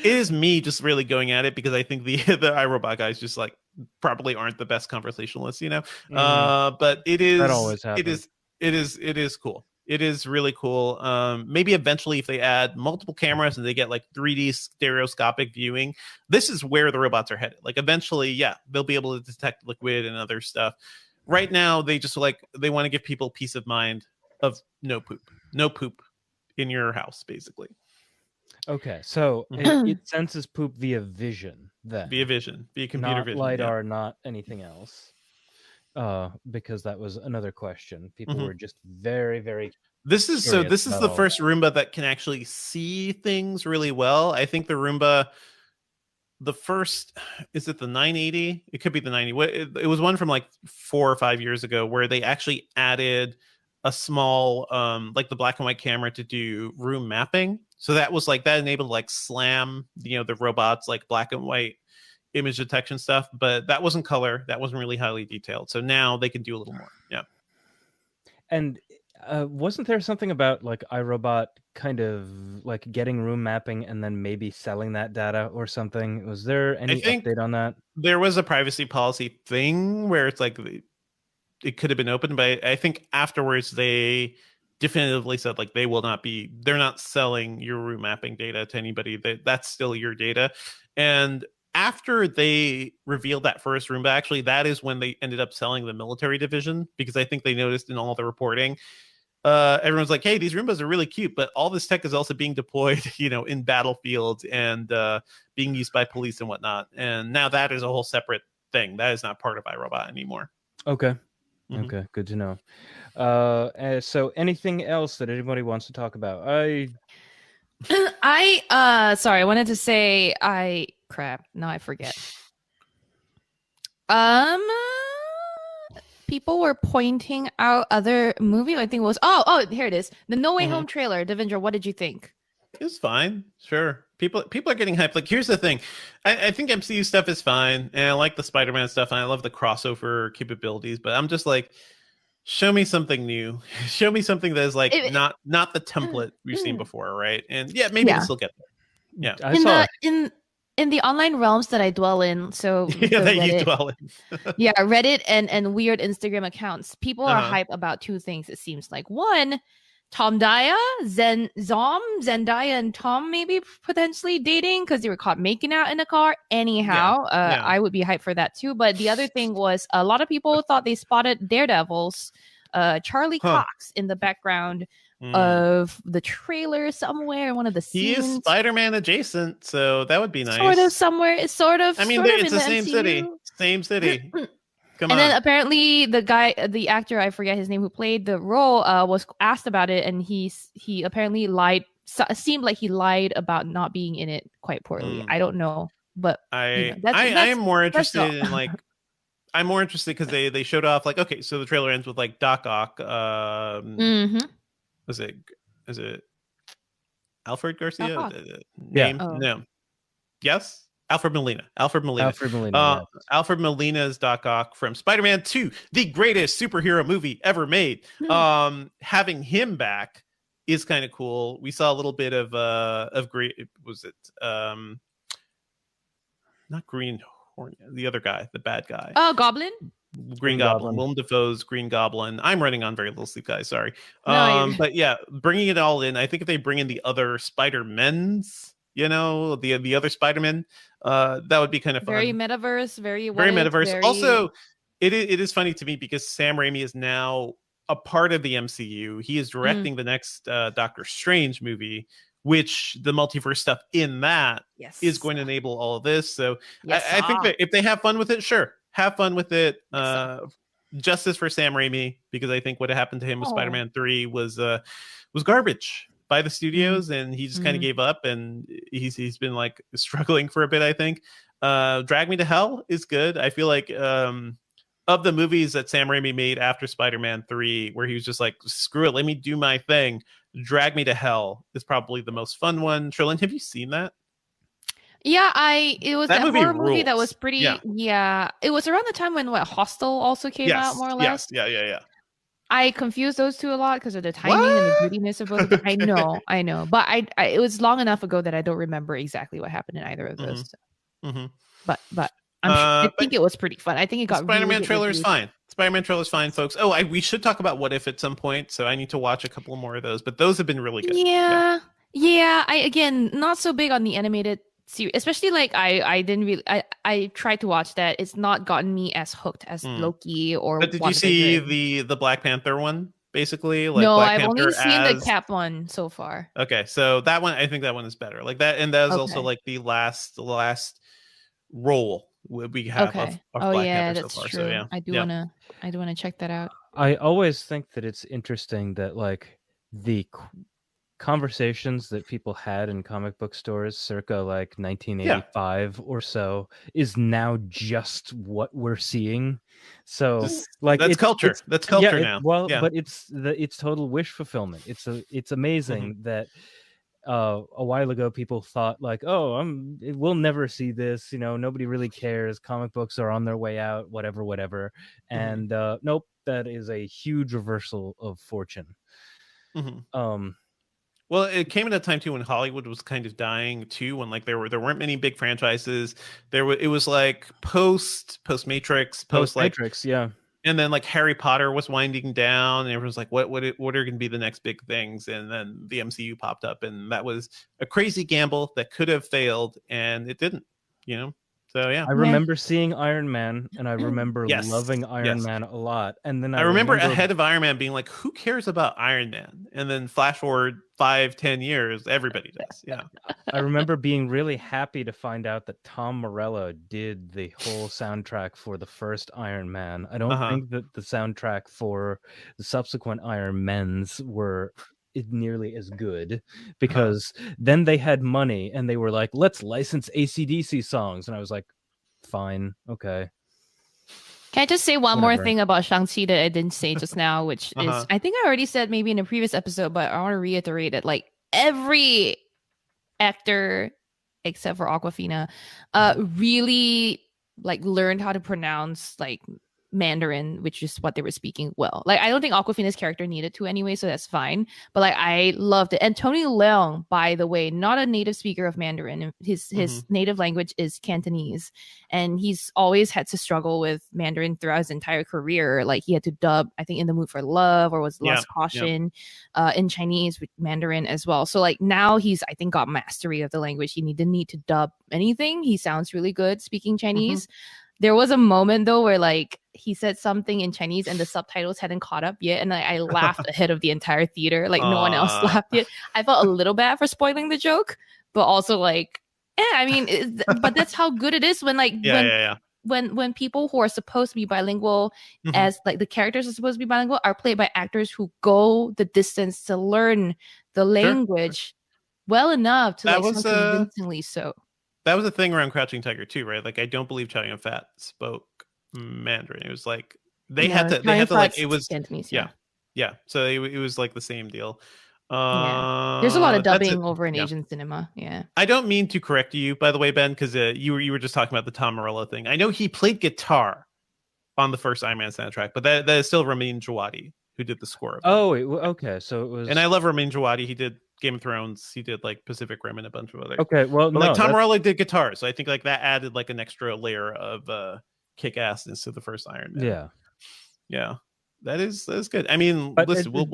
is me just really going at it because I think the iRobot guys just probably aren't the best conversationalists, but it is. That always happens. It is cool. It is really cool. Maybe eventually if they add multiple cameras and they get 3D stereoscopic viewing, this is where the robots are headed. Eventually, yeah, they'll be able to detect liquid and other stuff. Right now, they just they want to give people peace of mind of no poop in your house, basically. Okay, so it senses poop via vision, then. Via computer not vision. LiDAR, not anything else. Because that was another question. People were just very, very. This is the first Roomba that can actually see things really well. I think the Roomba, is it the 980? It could be the 90. It was one from 4 or 5 years ago where they actually added a small, the black and white camera to do room mapping. So that was that enabled slam, the robots black and white image detection stuff, but that wasn't color. That wasn't really highly detailed. So now they can do a little more. Yeah. And wasn't there something about iRobot kind of getting room mapping and then maybe selling that data or something? Was there any update on that? There was a privacy policy thing where it's it could have been open, but I think afterwards they definitively said they're not selling your room mapping data to anybody. That's still your data. And after they revealed that first Roomba, actually, that is when they ended up selling the military division, because I think they noticed in all the reporting, everyone's like, hey, these Roombas are really cute, but all this tech is also being deployed, in battlefields and being used by police and whatnot. And now that is a whole separate thing. That is not part of iRobot anymore. Okay. Mm-hmm. Okay, good to know. So anything else that anybody wants to talk about? Sorry, I wanted to say crap, now I forget. People were pointing out other movie. I think it was here it is. The No Way Home trailer. Devendra, what did you think? It was fine. Sure. People are getting hyped. Here's the thing. I think MCU stuff is fine, and I like the Spider-Man stuff, and I love the crossover capabilities, but I'm just show me something new. Show me something that is not the template we've seen before, right? And yeah, maybe this will get there. Yeah. In the online realms that I dwell in, so that you dwell in. Reddit and weird Instagram accounts, people are hype about two things, it seems like. One, Zendaya and Tom maybe potentially dating because they were caught making out in a car. Anyhow, I would be hyped for that too. But the other thing was a lot of people thought they spotted Daredevil's Charlie Cox in the background of the trailer somewhere, one of the scenes. He is Spider-Man adjacent, so that would be nice. Sort of somewhere. It's sort of. I mean, it's the same city. Same city. Come on. Then apparently the actor, I forget his name, who played the role, was asked about it, and he apparently lied. Seemed like he lied about not being in it quite poorly. I don't know, but I am more interested in I'm more interested because they showed off okay, so the trailer ends with Doc Ock. Is it Alfred Garcia? Name? Oh. No. Yes? Alfred Molina. Alfred Molina is Doc Ock from Spider-Man 2, the greatest superhero movie ever made. Having him back is kind of cool. We saw a little bit of Green. Was it not Green Hornet? The other guy, the bad guy. Oh, Goblin. Green Goblin. Willem Dafoe's Green Goblin. I'm running on very little sleep, guys. Sorry. But yeah, bringing it all in. I think if they bring in the other Spider-Mens, the other Spider-Man, that would be kind of fun. Very metaverse. Very metaverse. Also, it is funny to me because Sam Raimi is now a part of the MCU. He is directing the next Doctor Strange movie, which the multiverse stuff in that is going to enable all of this. So I think that if they have fun with it, sure. Have fun with it. Justice for Sam Raimi, because I think what happened to him with Spider-Man 3 was garbage. by the studios, and he just kind of gave up, and he's been like struggling for a bit, I think. Drag Me to Hell is good. I feel like of the movies that Sam Raimi made after Spider-Man 3, where he was just like, screw it, let me do my thing, Drag Me to Hell is probably the most fun one. Sherlyn, have you seen that? Yeah, it was that horror movie that was pretty. Yeah, it was around the time when Hostel also came out, more or less. Yeah. I confused those two a lot because of the timing and the grittiness of both of them. I know, but I it was long enough ago that I don't remember exactly what happened in either of those. So. But I think it was pretty fun. I think it got Spider-Man trailer is fine. Spider-Man trailer is fine, folks. Oh, we should talk about What If at some point, so I need to watch a couple more of those. But those have been really good. Yeah. I again not so big on the animated series, especially like I didn't really I tried to watch that. It's not gotten me as hooked as Loki or. But did you see the Black Panther one? Basically, like no, Black I've Panther only seen the Cap one so far. Okay, so that one, I think that one is better. Like that, and that is also like the last role we have of Black Panther that's so far. true. So yeah, I do wanna check that out. I always think that it's interesting that like the conversations that people had in comic book stores circa like 1985 or so is now just what we're seeing. So like that's culture. That's culture now. But it's total wish fulfillment. It's amazing that a while ago people thought like, we'll never see this, nobody really cares, comic books are on their way out, whatever, and nope, that is a huge reversal of fortune. Well, it came at a time too when Hollywood was kind of dying too, when like there weren't many big franchises. It was like post Matrix, Matrix, yeah. And then like Harry Potter was winding down, and everyone was like, what are going to be the next big things? And then the MCU popped up, and that was a crazy gamble that could have failed, and it didn't. So yeah, I remember seeing Iron Man, and I remember loving Iron Man a lot. And then I remember ahead of Iron Man being like, "Who cares about Iron Man?" And then flash forward 5-10 years, everybody does. Yeah, I remember being really happy to find out that Tom Morello did the whole soundtrack for the first Iron Man. I don't think that the soundtrack for the subsequent Iron Men's were nearly as good, because then they had money and they were like, let's license AC/DC songs, and I was like, fine, okay. Can I just say one more thing about Shang-Chi that I didn't say just now, which is, I think I already said maybe in a previous episode, but I want to reiterate it. Like every actor except for Awkwafina really like learned how to pronounce like Mandarin, which is what they were speaking well. Like I don't think Awkwafina's character needed to anyway, so that's fine. But like I loved it. And Tony Leung, by the way, not a native speaker of Mandarin. His native language is Cantonese, and he's always had to struggle with Mandarin throughout his entire career. Like he had to dub, I think, In the Mood for Love, or was Lost Caution in Chinese with Mandarin as well. So like now he's, I think, got mastery of the language. He didn't need to dub anything. He sounds really good speaking Chinese. There was a moment though where like he said something in Chinese and the subtitles hadn't caught up yet, and I laughed ahead of the entire theater. Like no one else laughed yet. I felt a little bad for spoiling the joke, but also like, I mean, but that's how good it is when like when people who are supposed to be bilingual, as like the characters are supposed to be bilingual, are played by actors who go the distance to learn the language well enough to like convincingly so. That was a thing around Crouching Tiger too, right? Like I don't believe Chow Yun-Fat spoke Mandarin. It was like they had to like, it was Cantonese, yeah. So it was like the same deal. There's a lot of dubbing over in Asian cinema. Yeah. I don't mean to correct you, by the way, Ben, because you were just talking about the Tom Morello thing. I know he played guitar on the first Iron Man soundtrack, but that is still Ramin Djawadi who did the score of it. Okay. So it was, and I love Ramin Djawadi. He did Game of Thrones. He did like Pacific Rim and a bunch of other. Okay, well, but, like Tom Morello did guitar, so I think like that added like an extra layer of kick-assness to the first Iron Man. Yeah, that is good. I mean, but listen, we'll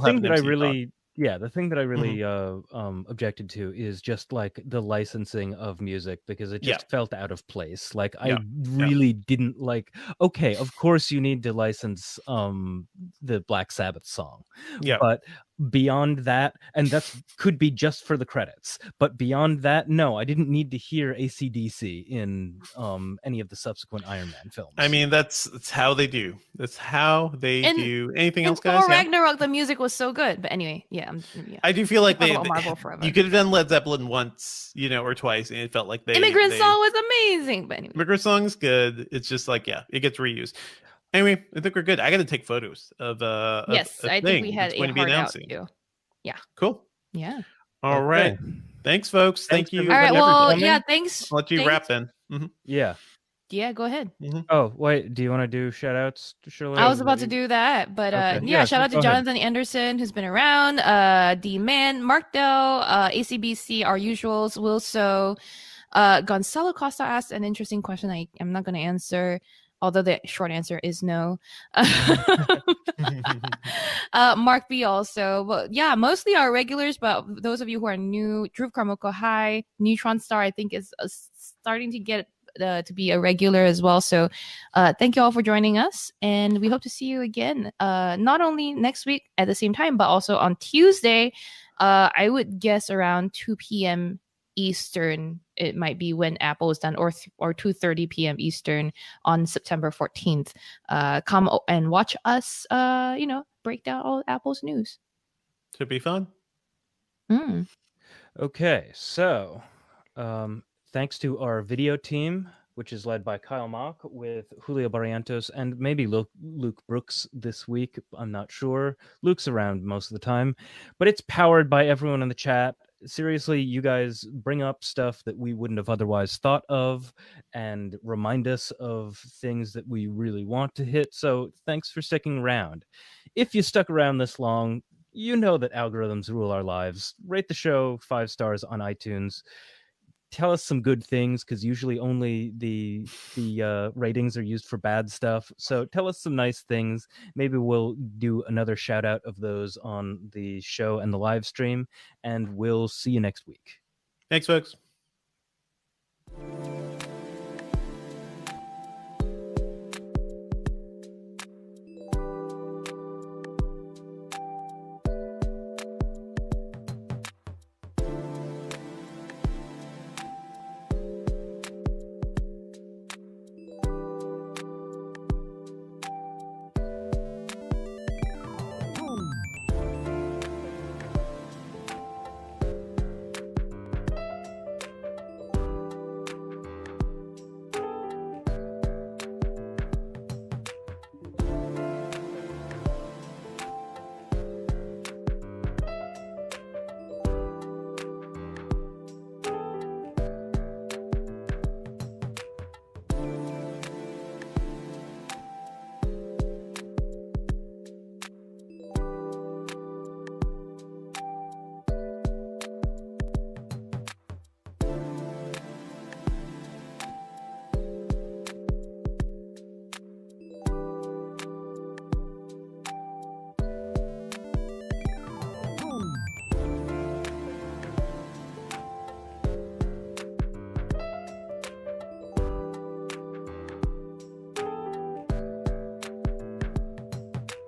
have that I really. Yeah, the thing that I really objected to is just like the licensing of music, because it just felt out of place. Like I really didn't like, okay, of course you need to license the Black Sabbath song. Yeah. But beyond that, and that's could be just for the credits, but beyond that, no, I didn't need to hear AC/DC in any of the subsequent Iron Man films. I mean, that's how they do. That's how they do. Anything else, guys? Thor Ragnarok, the music was so good. But anyway, yeah. I do feel like forever. You could have done Led Zeppelin once, or twice, and it felt like Immigrant Song was amazing. But anyway, Immigrant Song is good. It's just like, it gets reused. Anyway, I think we're good. I got to take photos of yes, I think we had going to be announcing. Yeah. Cool. Yeah. All right. Thanks, folks. Thank you. All right. Well, yeah. Thanks. I'll let you wrap then. Mm-hmm. Yeah. Yeah. Go ahead. Mm-hmm. Oh, wait. Do you want to do shout outs, Shirley? I was about to do that, but shout out to Jonathan Anderson, who's been around. D-Man, Mark Dell, ACBC, our usuals, Will So. Gonzalo Costa asked an interesting question I'm not going to answer, although the short answer is no. Mark B also. Well, yeah, mostly our regulars, but those of you who are new, Dhruv Karmoko, hi. Neutron Star, I think, is starting to get to be a regular as well. So thank you all for joining us, and we hope to see you again, not only next week at the same time, but also on Tuesday. I would guess around 2 p.m. Eastern, it might be when Apple is done, or 2:30 p.m. Eastern on September 14th. Come and watch us, break down all Apple's news. Should be fun. Okay, so thanks to our video team, which is led by Kyle Mock with Julio Barrientos and maybe Luke Brooks this week. I'm not sure. Luke's around most of the time, but it's powered by everyone in the chat. Seriously, you guys bring up stuff that we wouldn't have otherwise thought of and remind us of things that we really want to hit. So thanks for sticking around. If you stuck around this long, you know that algorithms rule our lives. Rate the show 5 stars on iTunes. Tell us some good things, because usually only the ratings are used for bad stuff. So tell us some nice things. Maybe we'll do another shout out of those on the show and the live stream. And we'll see you next week. Thanks, folks.